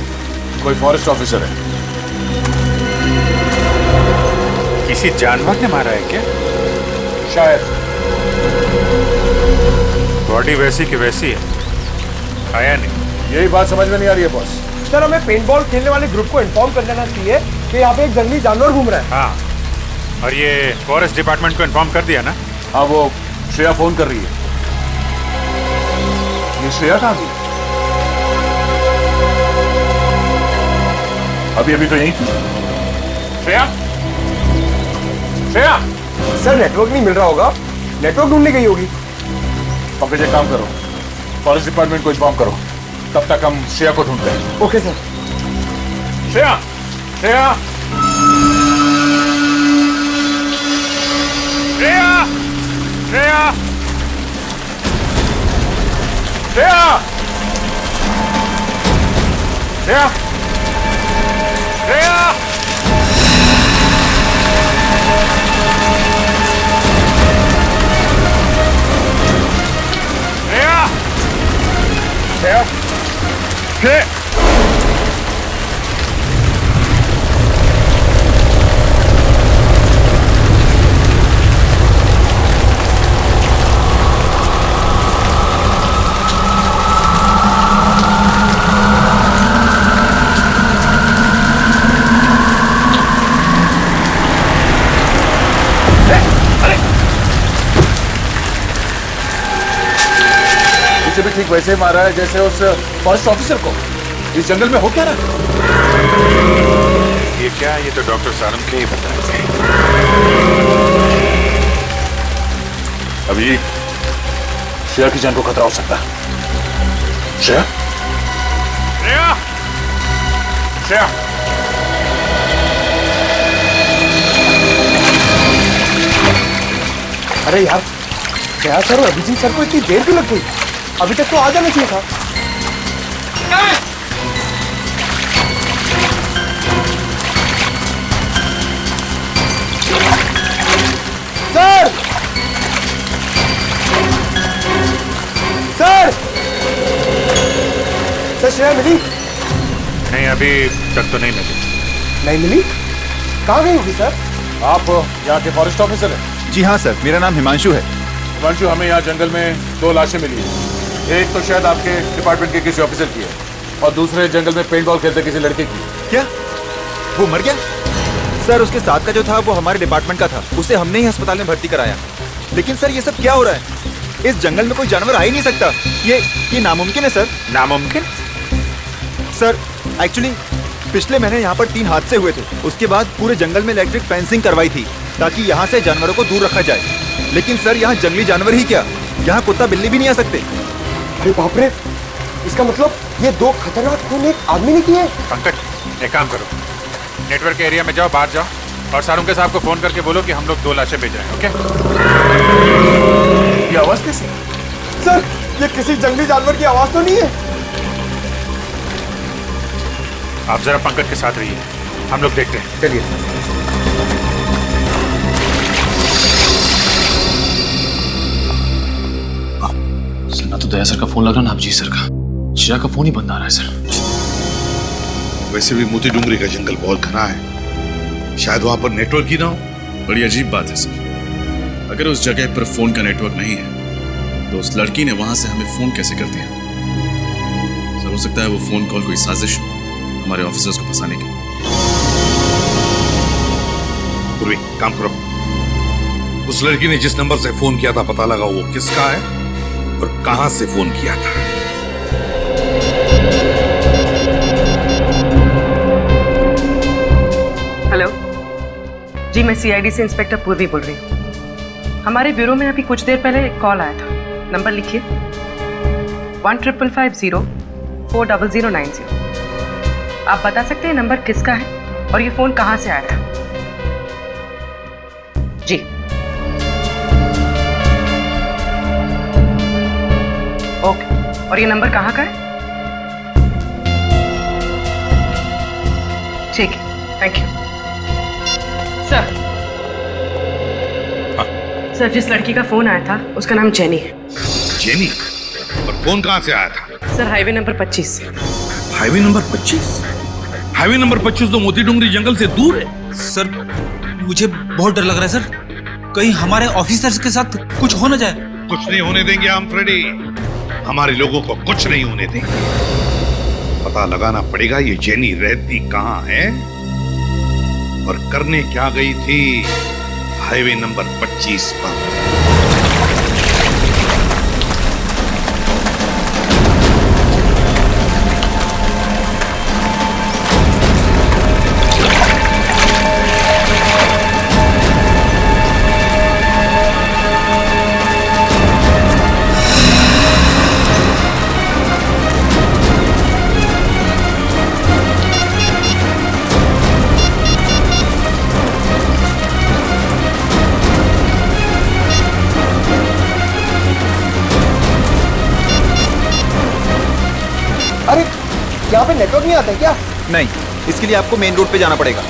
कोई फॉरेस्ट ऑफिसर है। किसी जानवर ने मारा है क्या? शायद। बॉडी वैसी की वैसी है, खाया नहीं। यही बात समझ में नहीं आ रही है बॉस। सर, हमें पेंटबॉल खेलने वाले ग्रुप को इन्फॉर्म कर देना चाहिए कि यहाँ पे एक जंगली जानवर घूम रहा है। हाँ, और ये फॉरेस्ट डिपार्टमेंट को इन्फॉर्म कर दिया ना? हाँ, वो श्रेया फोन कर रही है। ये श्रेया कहाँ गई? अभी तो यहीं थी। श्रेया? श्रेया? सर, नेटवर्क नहीं मिल रहा होगा, नेटवर्क ढूंढने गई होगी। पंकज, एक काम करो, फॉरेस्ट डिपार्टमेंट को इन्फॉर्म करो, तब तक हम श्रेया को ढूंढते हैं। Okay sir. श्रेया! श्रेया! श्रेया! श्रेया! श्रेया! श्रेया! श्रेया! श्रेया! श्रेया! इसे भी ठीक वैसे ही मारा है जैसे उस फॉरेस्ट ऑफिसर को। इस जंगल में हो क्या रहा? ये क्या? ये तो डॉक्टर सारंग के ही बताएंगे। अभी श्रेया की जान को खतरा हो सकता है। श्रेया? श्रेया! श्रेया! अरे यार, श्रेया सर और अभिजीत सर को इतनी देर क्यों लग गई? अभी तक तो आ जाना चाहिए था। सर! सर! सर, श्रेया मिली? नहीं, अभी तक तो नहीं मिली। नहीं मिली? कहाँ गई होगी सर? आप यहाँ के फॉरेस्ट ऑफिसर हैं? जी हाँ सर, मेरा नाम हिमांशु है। हिमांशु, हमें यहाँ जंगल में 2 लाशें मिली हैं। एक तो शायद आपके डिपार्टमेंट के किसी ऑफिसर की है और दूसरे जंगल में पेंट बॉल खेलते किसी लड़के की। क्या वो मर गया? सर, उसके साथ का जो था वो हमारे डिपार्टमेंट का था, उसे हमने ही अस्पताल में भर्ती कराया। लेकिन सर, ये सब क्या हो रहा है? इस जंगल में कोई जानवर आ ही नहीं सकता। ये नामुमकिन है सर। नामुमकिन? सर, एक्चुअली पिछले महीने यहाँ पर 3 हादसे हुए थे। उसके बाद पूरे जंगल में इलेक्ट्रिक फेंसिंग करवाई थी ताकि यहाँ से जानवरों को दूर रखा जाए। लेकिन सर, यहाँ जंगली जानवर ही क्या, यहाँ कुत्ता बिल्ली भी नहीं आ सकते। अरे बाप रे, इसका मतलब ये 2 खतरनाक खून एक आदमी ने किए। पंकज, एक काम करो, नेटवर्क एरिया में जाओ, बाहर जाओ और सारुंके साहब को फोन करके बोलो कि हम लोग 2 लाशें भेज रहे हैं। ओके? ये आवाज कैसी? सर, ये किसी जंगली जानवर की आवाज तो नहीं है? आप जरा पंकज के साथ रहिए, हम लोग देखते हैं। चलिए। ना तो दया सर का फोन लग रहा ना अभिजीत सर का। श्रेया का फोन ही बंद आ रहा है सर। वैसे भी मोती डूंगरी का जंगल बहुत घना है, शायद वहां पर नेटवर्क ही ना हो। बड़ी अजीब बात है सर। अगर उस जगह पर फोन का नेटवर्क नहीं है तो उस लड़की ने वहां से हमें फोन कैसे कर दिया? सर, हो सकता है वो फोन कॉल कोई साजिश हो हमारे ऑफिसर्स को फंसाने की। पूर्वी, काम करो, उस लड़की ने जिस नंबर से फोन किया था पता लगा वो किसका है और कहां से फोन किया था। हेलो जी, मैं सीआईडी से इंस्पेक्टर पूर्वी बोल रही हूँ। हमारे ब्यूरो में अभी कुछ देर पहले एक कॉल आया था। नंबर लिखिए 1550 आप बता सकते हैं नंबर किसका है और ये फोन कहाँ से आया था? जी। ओके, और ये नंबर कहाँ का है? ठीक है, थैंक यू सर। सर जिस लड़की का फोन आया था उसका नाम जेनी है। जेनी? और फोन कहां से आया था? Sir highway number 25। Highway number 25? Highway number 25 तो मोती डूंगरी जंगल से दूर है। सर मुझे बहुत डर लग रहा है सर, कहीं हमारे ऑफिसर्स के साथ कुछ हो ना जाए। कुछ नहीं होने देंगे हम फ्रेडी, हमारे लोगों को कुछ नहीं होने देंगे। पता लगाना पड़ेगा ये जेनी रहती कहां है और करने क्या गई थी हाईवे नंबर 25 पर। अरे यहाँ पे नेटवर्क नहीं आता है क्या? नहीं, इसके लिए आपको मेन रोड पे जाना पड़ेगा।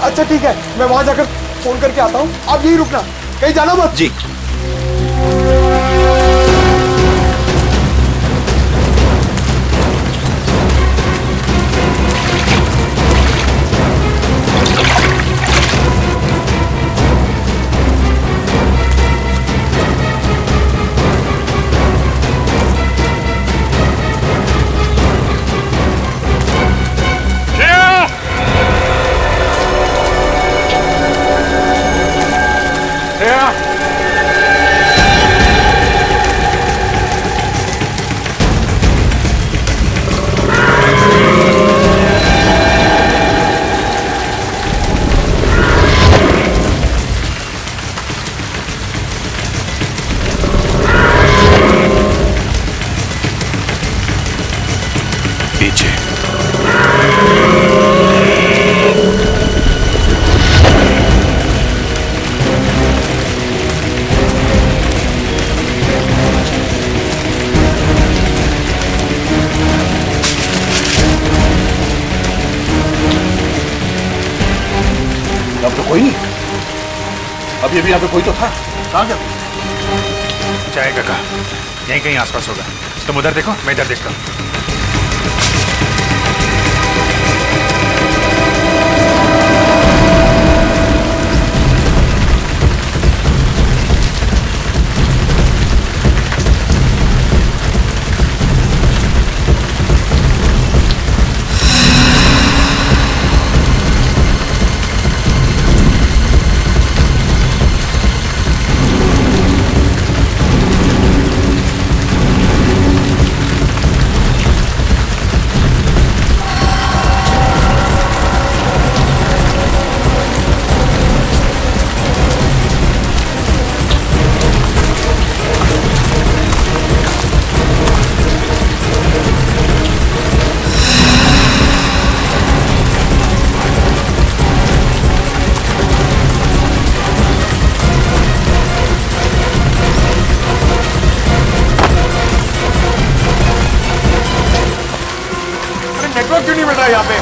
अच्छा ठीक है, मैं वहां जाकर फोन करके आता हूँ, आप यही रुकना, कहीं जाना मत। जी। अब तो कोई नहीं, अभी अभी यहाँ पे कोई तो था, कहाँ गया? जाएगा कहाँ? यहीं कहीं आसपास होगा। तुम उधर देखो, मैं इधर देखता हूँ। नेटवर्क क्यों नहीं मिल रहा यहाँ पे?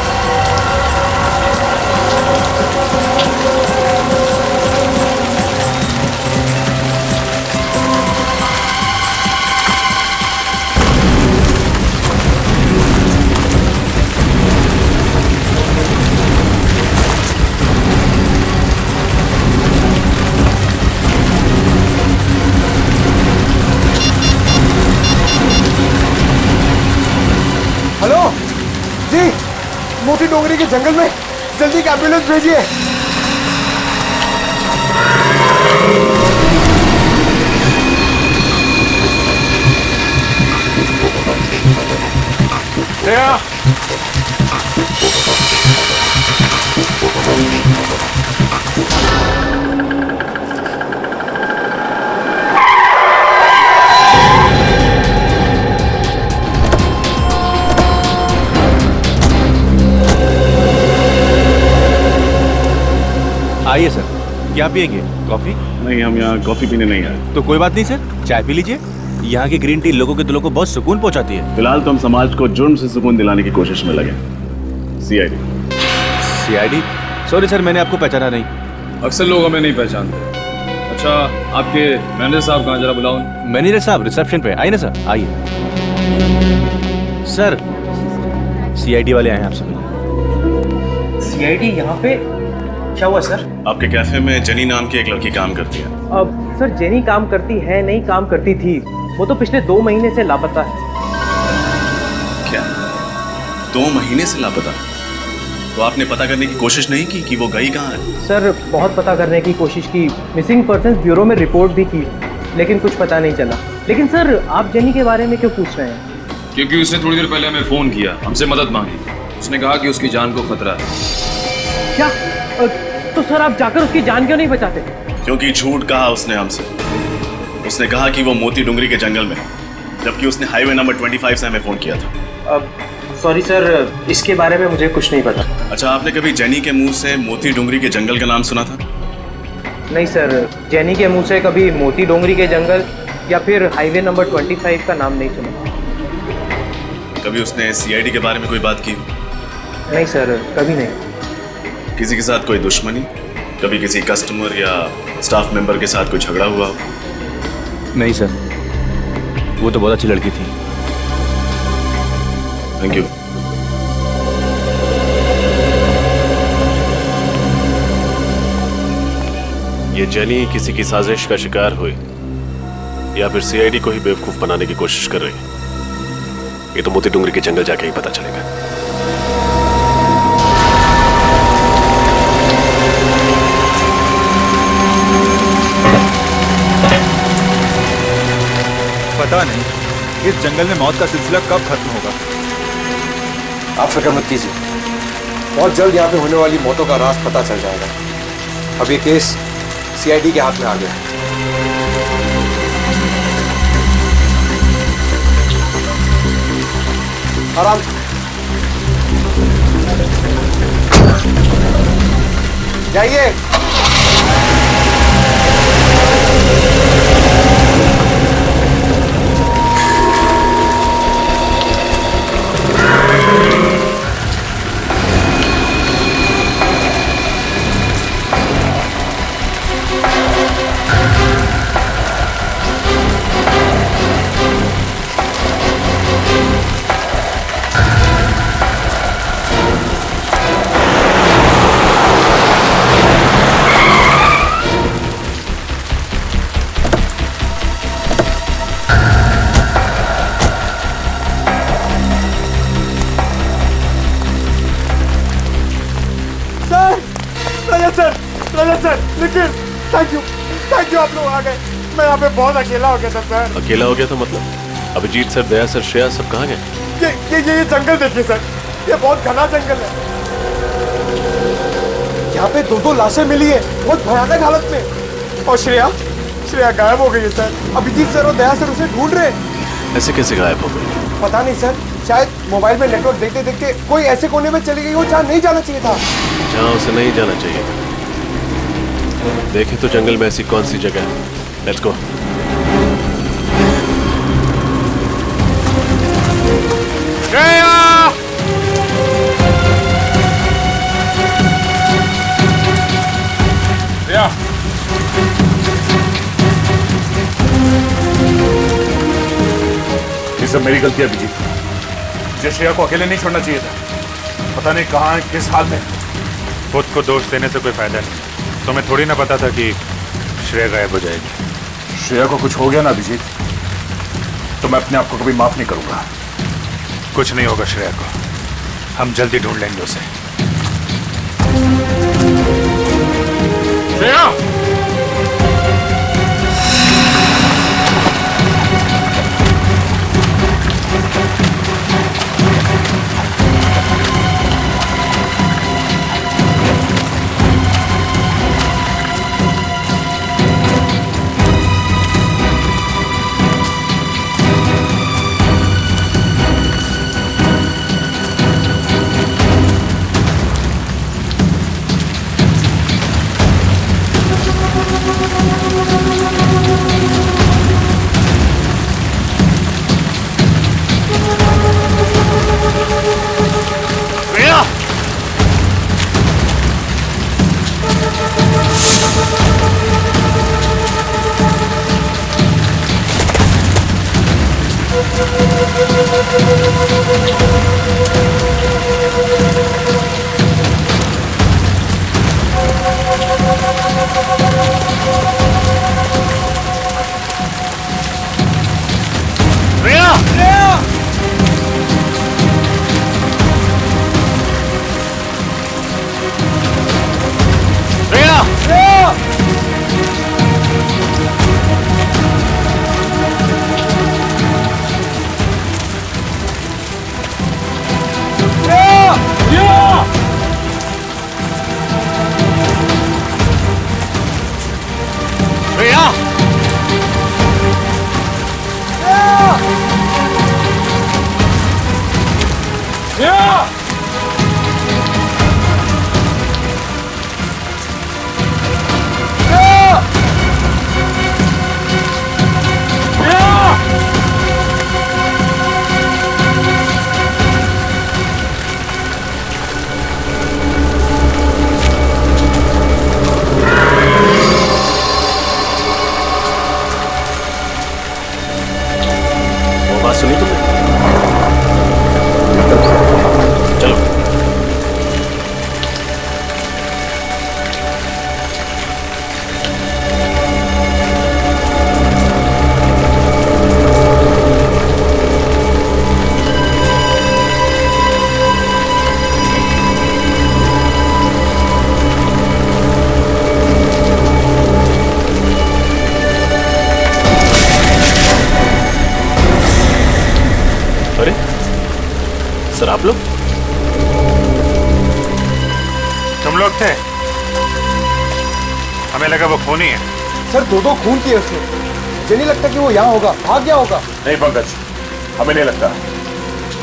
हेलो जी, मोती डोंगरी के जंगल में जल्दी एक एम्बुलेंस भेजिए। आइए सर, क्या पिएंगे? कॉफी? नहीं, हम यहाँ कॉफी पीने नहीं आए। तो कोई बात नहीं सर, चाय पी लीजिए। यहाँ की ग्रीन टी लोगों के दिलों को बहुत सुकून पहुँचाती है। फिलहाल तो हम समाज को जुर्म से सुकून दिलाने की कोशिश में लगे। सीआईडी। सीआईडी? सॉरी सर, मैंने आपको पहचाना नहीं। अक्सर लोग हमें नहीं पहचानते। अच्छा, आपके मैनेजर साहब कहाँ, जरा बुलाओ। मैनेजर साहब रिसेप्शन पे आइए ना सर, आइए। सर सीआईडी वाले आए हैं आपसे मिलने। सीआईडी यहाँ पे? क्या हुआ सर? आपके कैफे में जेनी नाम की एक लड़की काम करती है। अब सर जेनी काम करती है नहीं काम करती थी, वो तो पिछले 2 महीने से लापता है। क्या 2 महीने से लापता? तो आपने पता करने की कोशिश नहीं की कि वो गई कहाँ है? सर बहुत पता करने की कोशिश की, मिसिंग पर्सन्स ब्यूरो में रिपोर्ट भी की, लेकिन कुछ पता नहीं चला। लेकिन सर आप जेनी के बारे में क्यों पूछ रहे हैं? क्योंकि उसने थोड़ी देर पहले हमें फोन किया, हमसे मदद मांगी। उसने कहा कि उसकी जान को खतरा है। क्या? तो सर आप जाकर उसकी जान क्यों नहीं बचाते? क्योंकि झूठ कहा उसने हमसे। उसने कहा कि वो मोती डुंगरी के जंगल में, जबकि उसने हाईवे नंबर 25 से हमें फोन किया था। सॉरी सर, इसके बारे में मुझे कुछ नहीं पता। अच्छा, आपने कभी जेनी के मुंह से मोती डुंगरी के जंगल का नाम सुना था? नहीं सर, जेनी के मुंह से कभी मोती डोंगरी के जंगल या फिर हाईवे नंबर 25 का नाम नहीं सुना। कभी उसने सीआईडी के बारे में कोई बात की? नहीं सर, कभी नहीं। किसी के साथ कोई दुश्मनी? कभी किसी कस्टमर या स्टाफ मेंबर के साथ कोई झगड़ा हुआ हो? नहीं सर, वो तो बहुत अच्छी लड़की थी। Thank you. ये जेनी किसी की साजिश का शिकार हुई या फिर सीआईडी को ही बेवकूफ बनाने की कोशिश कर रही है, ये तो मोती डुंगरी के जंगल जाके ही पता चलेगा। पता नहीं इस जंगल में मौत का सिलसिला कब खत्म होगा। आप फिक्र मत कीजिए, बहुत जल्द यहाँ पे होने वाली मौतों का राज पता चल जाएगा। अब ये केस सीआईडी के हाथ में आ गया है। आराम से जाइए। लेकिन थैंक यू आप लोग आ गए। मैं यहाँ पे बहुत अकेला हो गया था सर। अकेला हो गया था मतलब? अभिजीत सर, दया सर, श्रेया सब कहाँ गए? ये जंगल देखिए सर, ये बहुत घना जंगल है। यहाँ पे 2 लाशें मिली है बहुत भयानक हालत में, और श्रेया गायब हो गई है सर। अभिजीत सर और दया सर उसे ढूंढ रहे हैं। ऐसे कैसे गायब हो गई? पता नहीं सर, शायद मोबाइल में नेटवर्क देखते देखते कोई ऐसे कोने में चली गई हो जहाँ नहीं जाना चाहिए था। जहाँ उसे नहीं जाना चाहिए। देखे तो जंगल में ऐसी कौन सी जगह है? Let's go. ये सब मेरी गलती है अभिजीत। मुझे श्रेया को अकेले नहीं छोड़ना चाहिए था। पता नहीं कहाँ है, किस हाल में। खुद को दोष देने से कोई फायदा नहीं। तुम्हें थोड़ी ना पता था कि श्रेया गायब हो जाएगी। श्रेया को कुछ हो गया ना अभिजीत, तो मैं अपने आप को कभी माफ नहीं करूंगा। कुछ नहीं होगा श्रेया को, हम जल्दी ढूंढ लेंगे उसे। श्रेया! सुनी तुमने? चलो। अरे सर, आप लोग? तुम लोग थे? हमें लगा वो खूनी है। सर दो खून किए उसने। मुझे नहीं लगता कि वो यहाँ होगा, भाग गया होगा। नहीं पंकज, हमें नहीं लगता।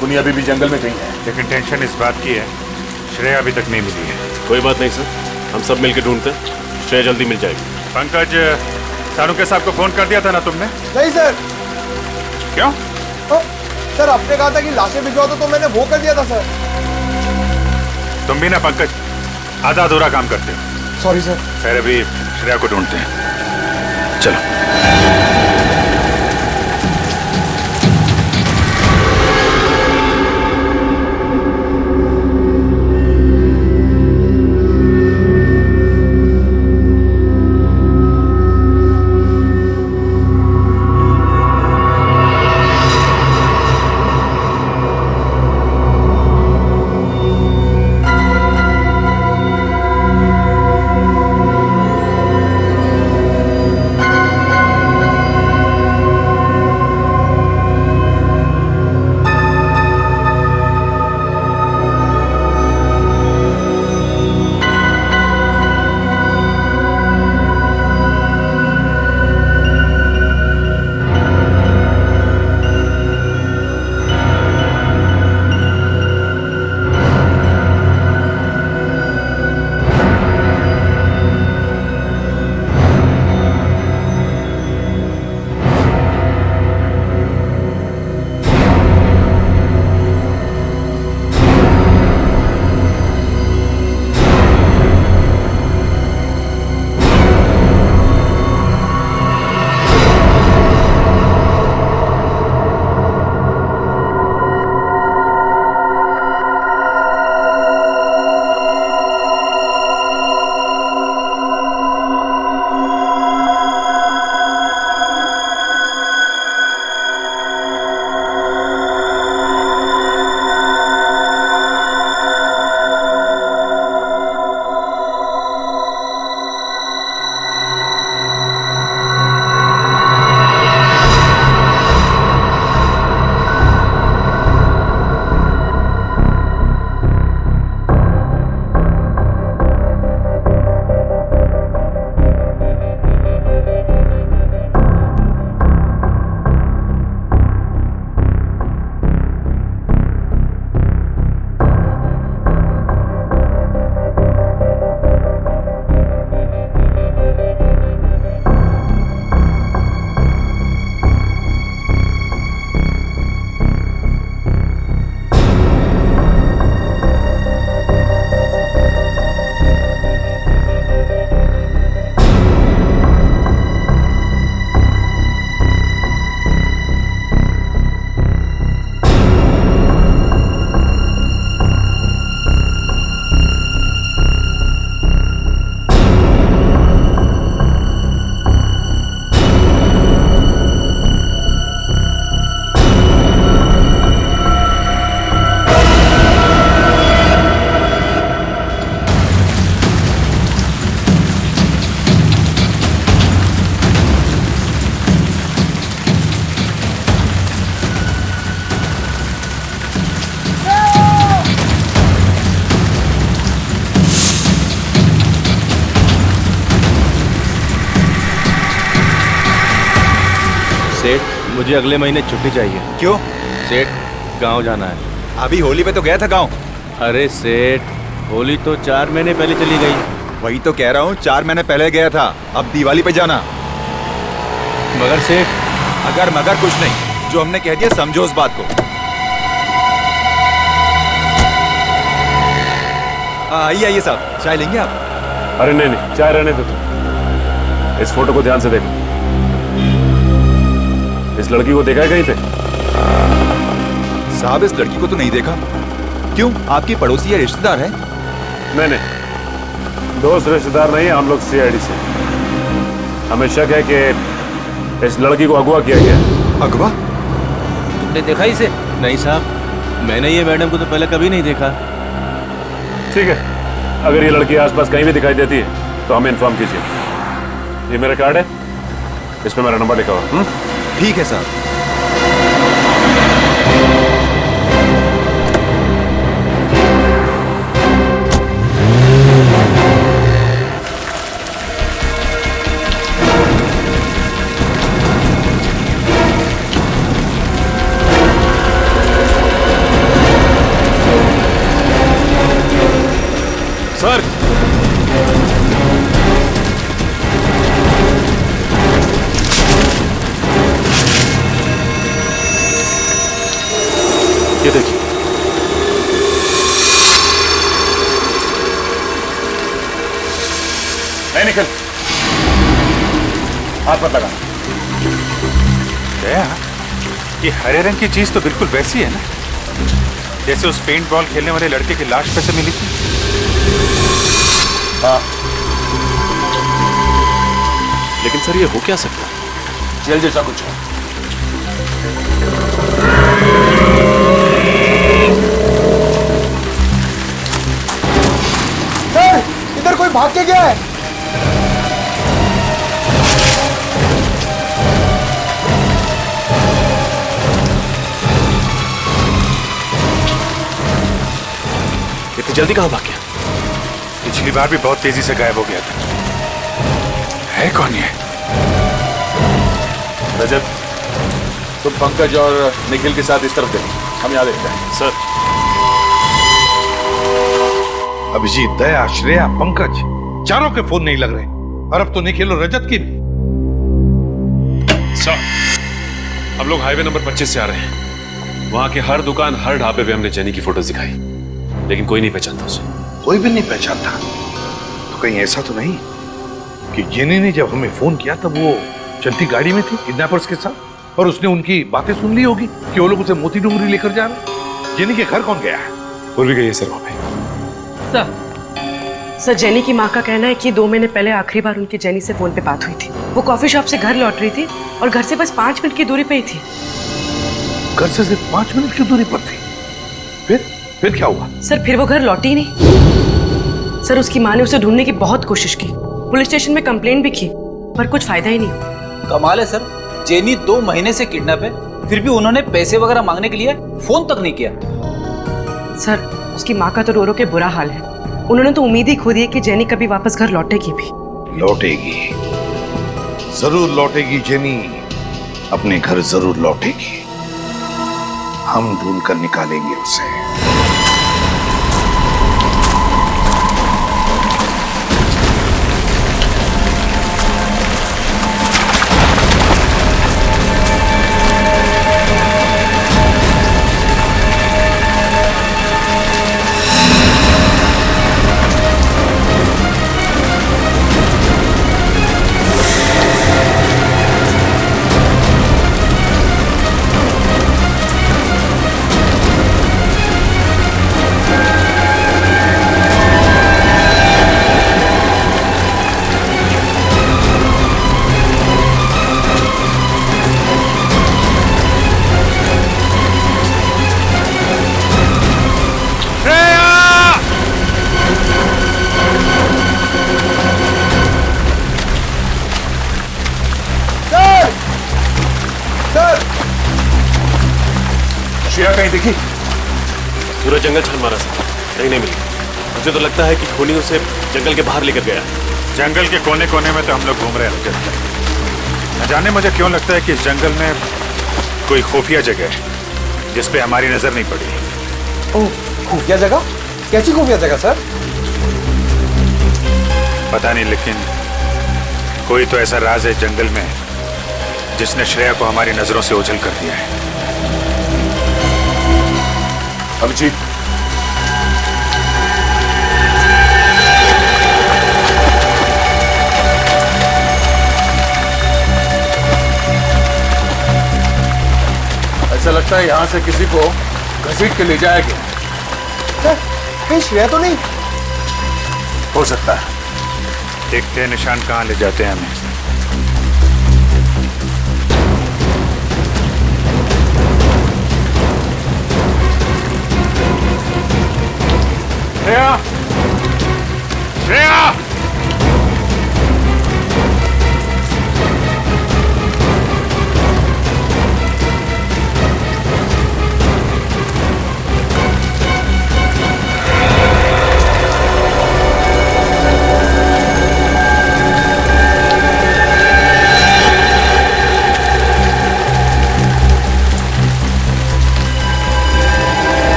खूनी अभी भी जंगल में कहीं है। लेकिन टेंशन इस बात की है, श्रेया अभी तक नहीं मिली है। कोई बात नहीं सर, हम सब मिलकर ढूंढते हैं, श्रेया जल्दी मिल जाएगी। पंकज, सानुके साहब को फोन कर दिया था ना तुमने? नहीं सर। क्यों? सर आपने कहा था कि लाशें भिजवा दो, तो मैंने वो कर दिया था सर। तुम भी ना पंकज आधा अधूरा काम करते हो। Sorry sir. फिर अभी श्रेया को ढूंढते हैं, चलो। सेठ, मुझे अगले महीने छुट्टी चाहिए। क्यों? सेठ, गांव जाना है। अभी होली पे तो गया था गांव। अरे सेठ, होली तो 4 महीने पहले चली गई। वही तो कह रहा हूँ, 4 महीने पहले गया था, अब दिवाली पे जाना। मगर सेठ, अगर मगर कुछ नहीं, जो हमने कह दिया समझो उस बात को। आइए आइए साहब, चाय लेंगे आप? अरे नहीं नहीं, चाय रहने दो तुम। इस फोटो को ध्यान से देखो। इस लड़की को देखा है कहीं पे? साहब, इस लड़की को तो नहीं देखा। क्यों, आपकी पड़ोसी या रिश्तेदार है? नहीं नहीं, दोस्त रिश्तेदार नहीं, हम लोग सीआईडी से। हमें शक है कि इस लड़की को अगवा किया गया। अगवा? तुमने देखा इसे? नहीं साहब, मैंने ये मैडम को तो पहले कभी नहीं देखा। ठीक है, अगर ये लड़की आसपास कहीं भी दिखाई देती है तो हमें इन्फॉर्म कीजिए। ये मेरा कार्ड है, इस पे मेरा नंबर लिखा हुआ। ठीक है साहब। सर, ये देखिए, नहीं निकल, हाथ मत लगा। दया, ये हरे रंग की चीज तो बिल्कुल वैसी है ना, जैसे उस पेंट बॉल खेलने वाले लड़के की लाश पे से मिली थी। हाँ। लेकिन सर, ये हो क्या सकता है? जेल जैसा कुछ है। सर, इधर कोई भाग के गया है। इतनी जल्दी कहाँ भाग गया? पिछली बार भी बहुत तेजी से गायब हो गया था। है कौन ये? रजत, तुम पंकज और निखिल के साथ इस तरफ देखो, हम यहाँ देखते हैं। सर, अभिजीत, दया, श्रेया, पंकज, चारों के फोन नहीं लग रहे, और अब तो निखिल और रजत की भी। सर, हम लोग हाईवे नंबर 25 से आ रहे हैं। वहां के हर दुकान, हर ढाबे पे हमने जेनी की फोटो दिखाई, लेकिन कोई नहीं पहचानता उसे। कोई भी नहीं पहचानता? तो कहीं ऐसा तो नहीं कि जेनी ने जब हमें फोन किया तब वो चलती गाड़ी में थी किडनैपर्स के साथ, और उसने उनकी बातें सुन ली होगी कि वो लोग उसे मोती डूंगरी लेकर जा रहे। जेनी के घर कौन गया है? पूर्वी गई है सर वहां पे। सर, जेनी की माँ का कहना है कि 2 महीने पहले आखिरी बार उनकी जेनी से फोन पे बात हुई थी। वो कॉफी शॉप से घर लौट रही थी और घर से बस 5 मिनट की दूरी पे ही थी। घर से सिर्फ 5 मिनट की दूरी पर थी? फिर क्या हुआ? सर, फिर वो घर लौटी ही नहीं। सर, उसकी माँ ने उसे ढूंढने की बहुत कोशिश की, पुलिस स्टेशन में कंप्लेंट भी की, पर कुछ फायदा ही नहीं। कमाल है सर, जेनी 2 महीने से किडनैप है, फिर भी उन्होंने पैसे वगैरह मांगने के लिए फोन तक नहीं किया। सर, उसकी माँ का तो रो रो के बुरा हाल है। उन्होंने तो उम्मीद ही खो दी है कि जेनी कभी वापस घर लौटेगी भी। लौटेगी, जरूर लौटेगी जेनी, अपने घर जरूर लौटेगी। हम ढूंढ कर निकालेंगे उसे। श्रेया कहीं दिखी? पूरा जंगल छान मारा सर, कहीं नहीं मिली। मुझे तो लगता है कि खूनी उसे जंगल के बाहर लेकर गया। जंगल के कोने कोने में तो हम लोग घूम रहे हैं। न जाने मुझे क्यों लगता है कि इस जंगल में कोई खुफिया जगह है जिस पे हमारी नजर नहीं पड़ी। ओह, खुफिया जगह? कैसी खुफिया जगह सर? पता नहीं, लेकिन कोई तो ऐसा राज है जंगल में जिसने श्रेया को हमारी नजरों से ओझल कर दिया है। अभिजीत, ऐसा लगता है यहां से किसी को घसीट के ले जाया गया। सर, कहीं श्रेया तो नहीं? हो सकता है। देखते हैं निशान कहां ले जाते हैं हमें। श्रेया! श्रेया!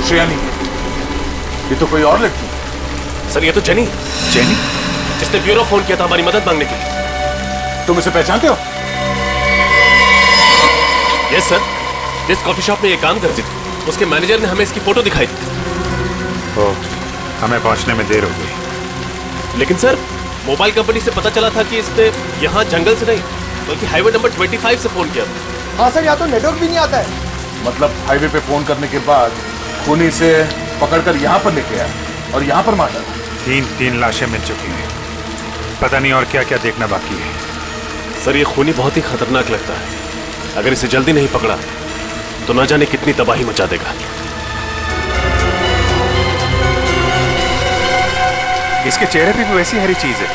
श्रेया नहीं, ये तो कोई और लड़की। सर ये तो जेनी। जेनी? जिसने ब्यूरो फोन किया था हमारी मदद मांगने के लिए। तुम इसे पहचानते हो? यस सर, जिस कॉफी शॉप में ये काम करती थी उसके मैनेजर ने हमें इसकी फोटो दिखाई थी। ओह, हमें पहुंचने में देर हो गई। लेकिन सर, मोबाइल कंपनी से पता चला था कि इसने यहाँ जंगल से नहीं बल्कि हाईवे नंबर 25 से फोन किया था। हाँ सर, यहाँ तो नेटवर्क भी नहीं आता है। मतलब हाईवे पे फोन करने के बाद खूनी से पकड़कर यहाँ पर लेके आया और यहाँ पर मारा। तीन लाशें मिल चुकी हैं, पता नहीं और क्या क्या देखना बाकी है। सर ये खूनी बहुत ही खतरनाक लगता है, अगर इसे जल्दी नहीं पकड़ा तो ना जाने कितनी तबाही मचा देगा। इसके चेहरे पे भी वैसी हरी चीज है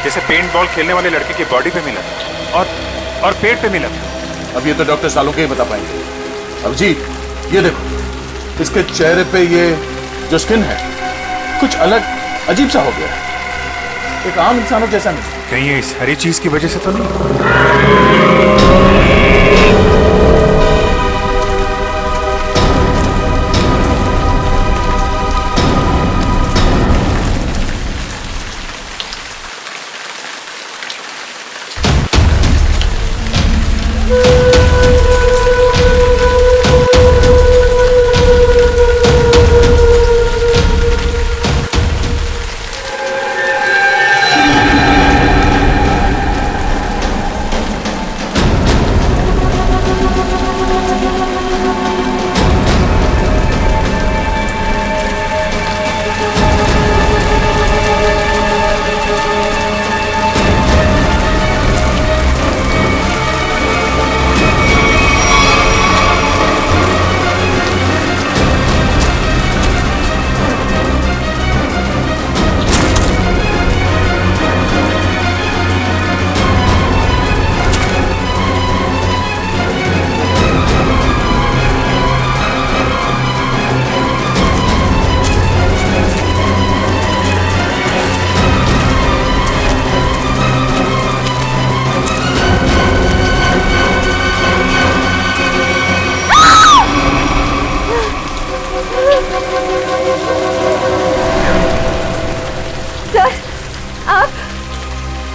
जैसे पेंट बॉल खेलने वाले लड़के की बॉडी पे मिला और पेट पे मिला। अब ये तो डॉक्टर सालुंके ही बता पाएंगे। अभिजीत, ये देखो, इसके चेहरे पे ये जो स्किन है कुछ अलग अजीब सा हो गया है, एक आम इंसानों जैसा नहीं। कहीं ये इस हरी चीज की वजह से तो नहीं?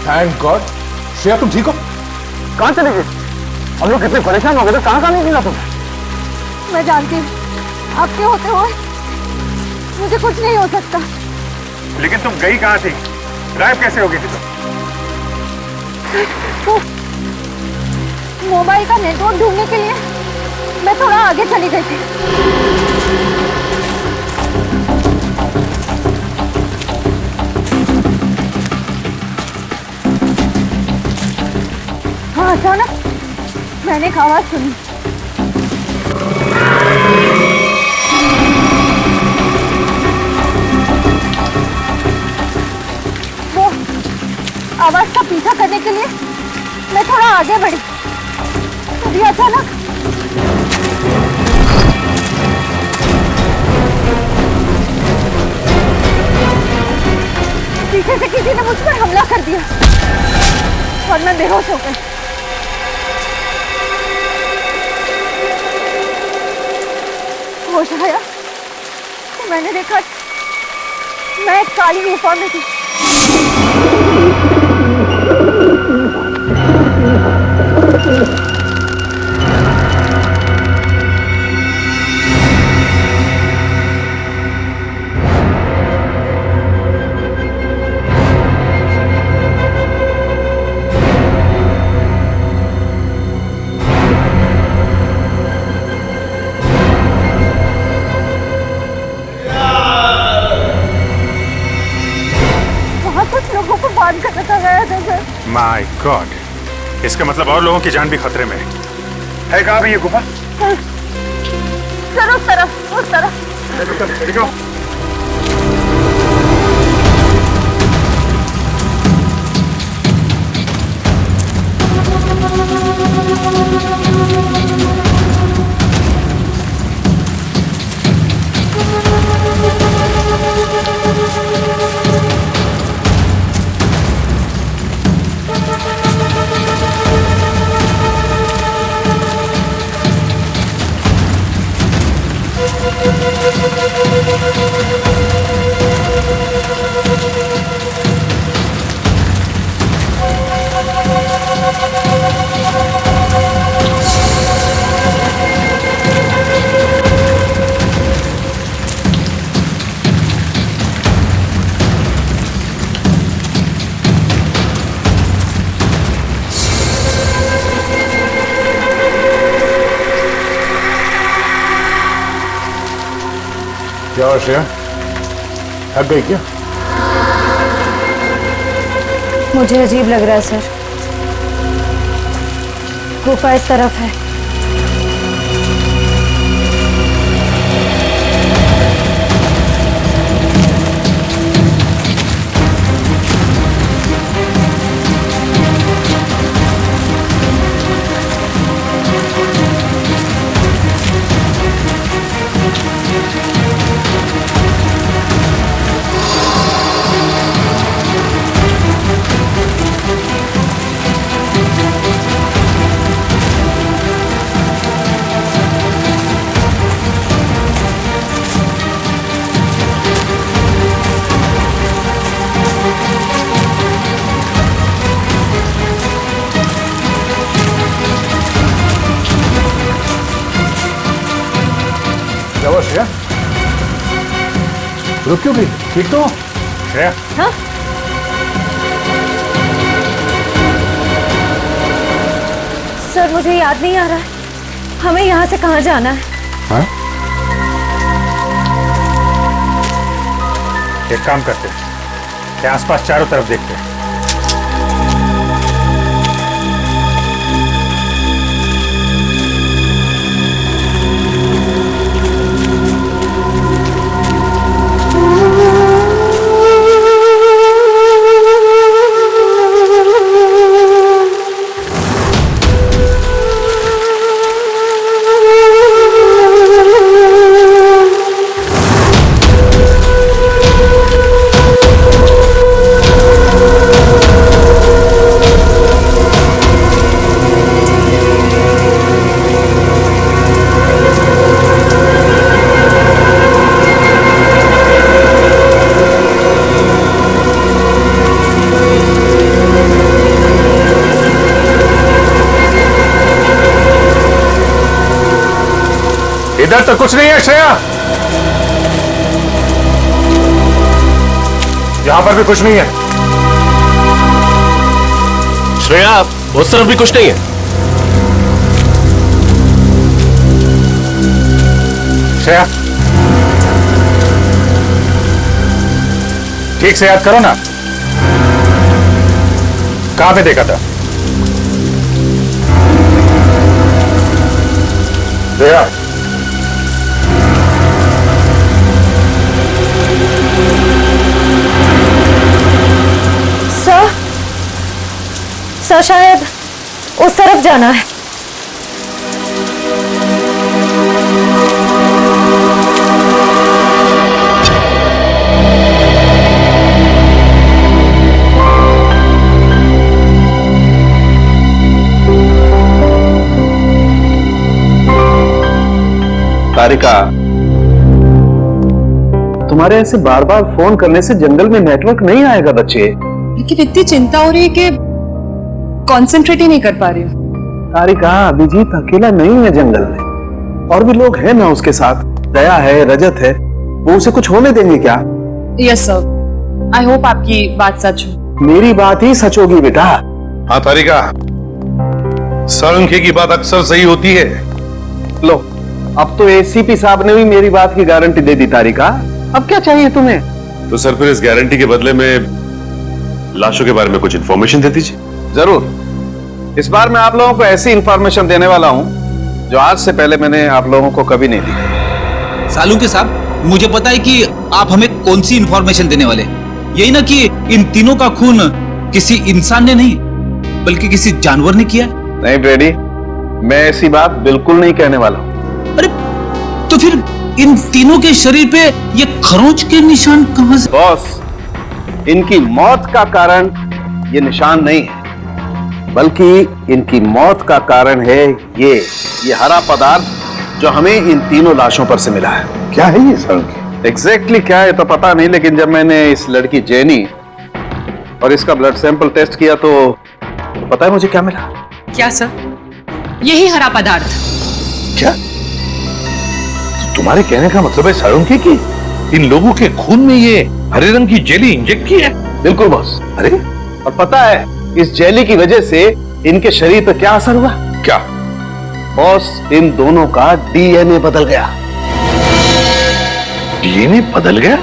Thank God. श्रेया, तुम ठीक हो? कहाँ चले गए? हम लोग कितने परेशान हो गए थे, कहाँ नहीं मिला तुम्हें? मैं जानती हूँ आपके होते हुए मुझे कुछ नहीं हो सकता। लेकिन तुम गई कहाँ थी? गायब कैसे हो गई थी तुम? मोबाइल का नेटवर्क ढूंढने के लिए मैं थोड़ा आगे चली गई थी। अचानक मैंने एक आवाज सुनी। वो आवाज का पीछा करने के लिए मैं थोड़ा आगे बढ़ी, तभी अचानक पीछे से किसी ने मुझ पर हमला कर दिया और मैं बेहोश हो गई। होश आया तो मैंने देखा मैं एक काली गुफा में थी। माय गॉड, इसका मतलब और लोगों की जान भी खतरे में है। कहाँ भी ये गुफा? सर उस तरफ। देखो। क्या हुआ श्रेया, थक गई क्या? मुझे अजीब लग रहा है सर, गुफा इस तरफ है। क्या हुआ श्रेया, रुक क्यों गई? ठीक तो श्रेया? हाँ? सर मुझे याद नहीं आ रहा है, हमें यहाँ से कहाँ जाना है? हाँ? एक काम करते हैं, आसपास चारों तरफ देखते हैं। इधर तो कुछ नहीं है श्रेया, यहां पर भी कुछ नहीं है। श्रेया, उस तरफ भी कुछ नहीं है। श्रेया, ठीक से याद करो ना, कहां पे देखा था? जया, सर शायद उस तरफ जाना है। तारिका, तुम्हारे ऐसे बार बार फोन करने से जंगल में नेटवर्क नहीं आएगा बच्चे। लेकिन इतनी चिंता हो रही है कि कंसंट्रेट ही नहीं कर पा रही हूँ। तारिका, अभिजीत अकेला नहीं है जंगल में, और भी लोग हैं ना उसके साथ। दया है, रजत है, वो उसे कुछ होने देंगे क्या? यस सर, आई होप आपकी बात सच हो। मेरी बात ही सच होगी बेटा। हाँ तारिका, साळुंखे की बात अक्सर सही होती है। लो, अब तो एसीपी साहब ने भी मेरी बात की गारंटी दे दी। तारिका, अब क्या चाहिए तुम्हें? तो सर फिर इस गारंटी के बदले में लाशों के बारे में कुछ इंफॉर्मेशन दे दीजिए। जरूर। इस बार मैं आप लोगों को ऐसी इंफॉर्मेशन देने वाला हूं जो आज से पहले मैंने आप लोगों को कभी नहीं दी। सालुंखे साहब, मुझे पता है कि आप हमें कौन सी इंफॉर्मेशन देने वाले। यही ना कि इन तीनों का खून किसी इंसान ने नहीं बल्कि किसी जानवर ने किया। नहीं ब्रेडी, मैं ऐसी बात बिल्कुल नहीं कहने वाला हूं। अरे तो फिर इन तीनों के शरीर पे ये खरोंच के निशान कहां से? बॉस, इनकी मौत का कारण ये निशान नहीं है, बल्कि इनकी मौत का कारण है ये हरा पदार्थ जो हमें इन तीनों लाशों पर से मिला है। क्या है ये सर? एग्जैक्टली क्या है तो पता नहीं, लेकिन जब मैंने इस लड़की जेनी और इसका ब्लड सैंपल टेस्ट किया तो पता है मुझे क्या मिला? क्या सर? यही हरा पदार्थ? क्या? तो तुम्हारे कहने का मतलब है साळुंखे की इन लोगों के खून में ये हरे रंग की जेली इंजेक्ट की है? बिल्कुल बॉस। अरे, और पता है इस जेली की वजह से इनके शरीर पर क्या असर हुआ? क्या बॉस? इन दोनों का डीएनए बदल गया। डीएनए बदल गया?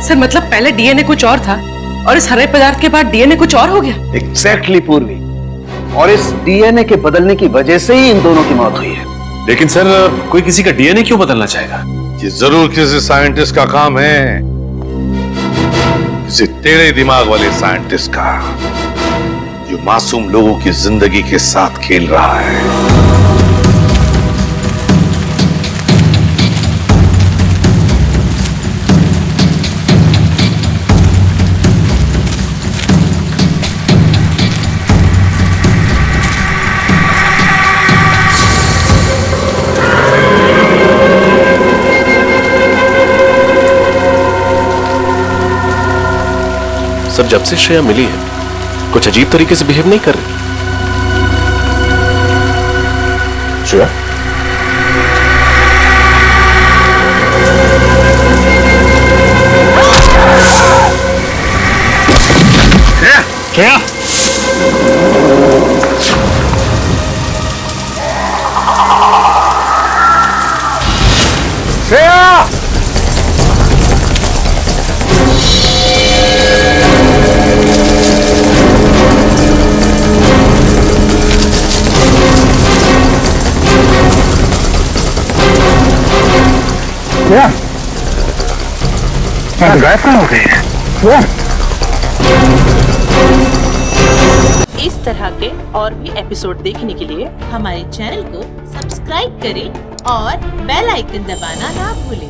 सर मतलब पहले डीएनए कुछ और था और इस हरे पदार्थ के बाद डीएनए कुछ और हो गया? एग्जैक्टली पूर्वी, और इस डीएनए के बदलने की वजह से ही इन दोनों की मौत हुई है। लेकिन सर, कोई किसी का डीएनए क्यों बदलना चाहेगा? ये जरूर किसी साइंटिस्ट का काम है, किसी टेढ़े दिमाग वाले साइंटिस्ट का, जो मासूम लोगों की जिंदगी के साथ खेल रहा है। सर, जब से श्रेया मिली है कुछ अजीब तरीके से बिहेव नहीं कर रही। श्रेया? श्रेया! श्रेया! गायब कहाँ हो गई? इस तरह के और भी एपिसोड देखने के लिए हमारे चैनल को सब्सक्राइब करें और बेल आइकन दबाना ना भूलें।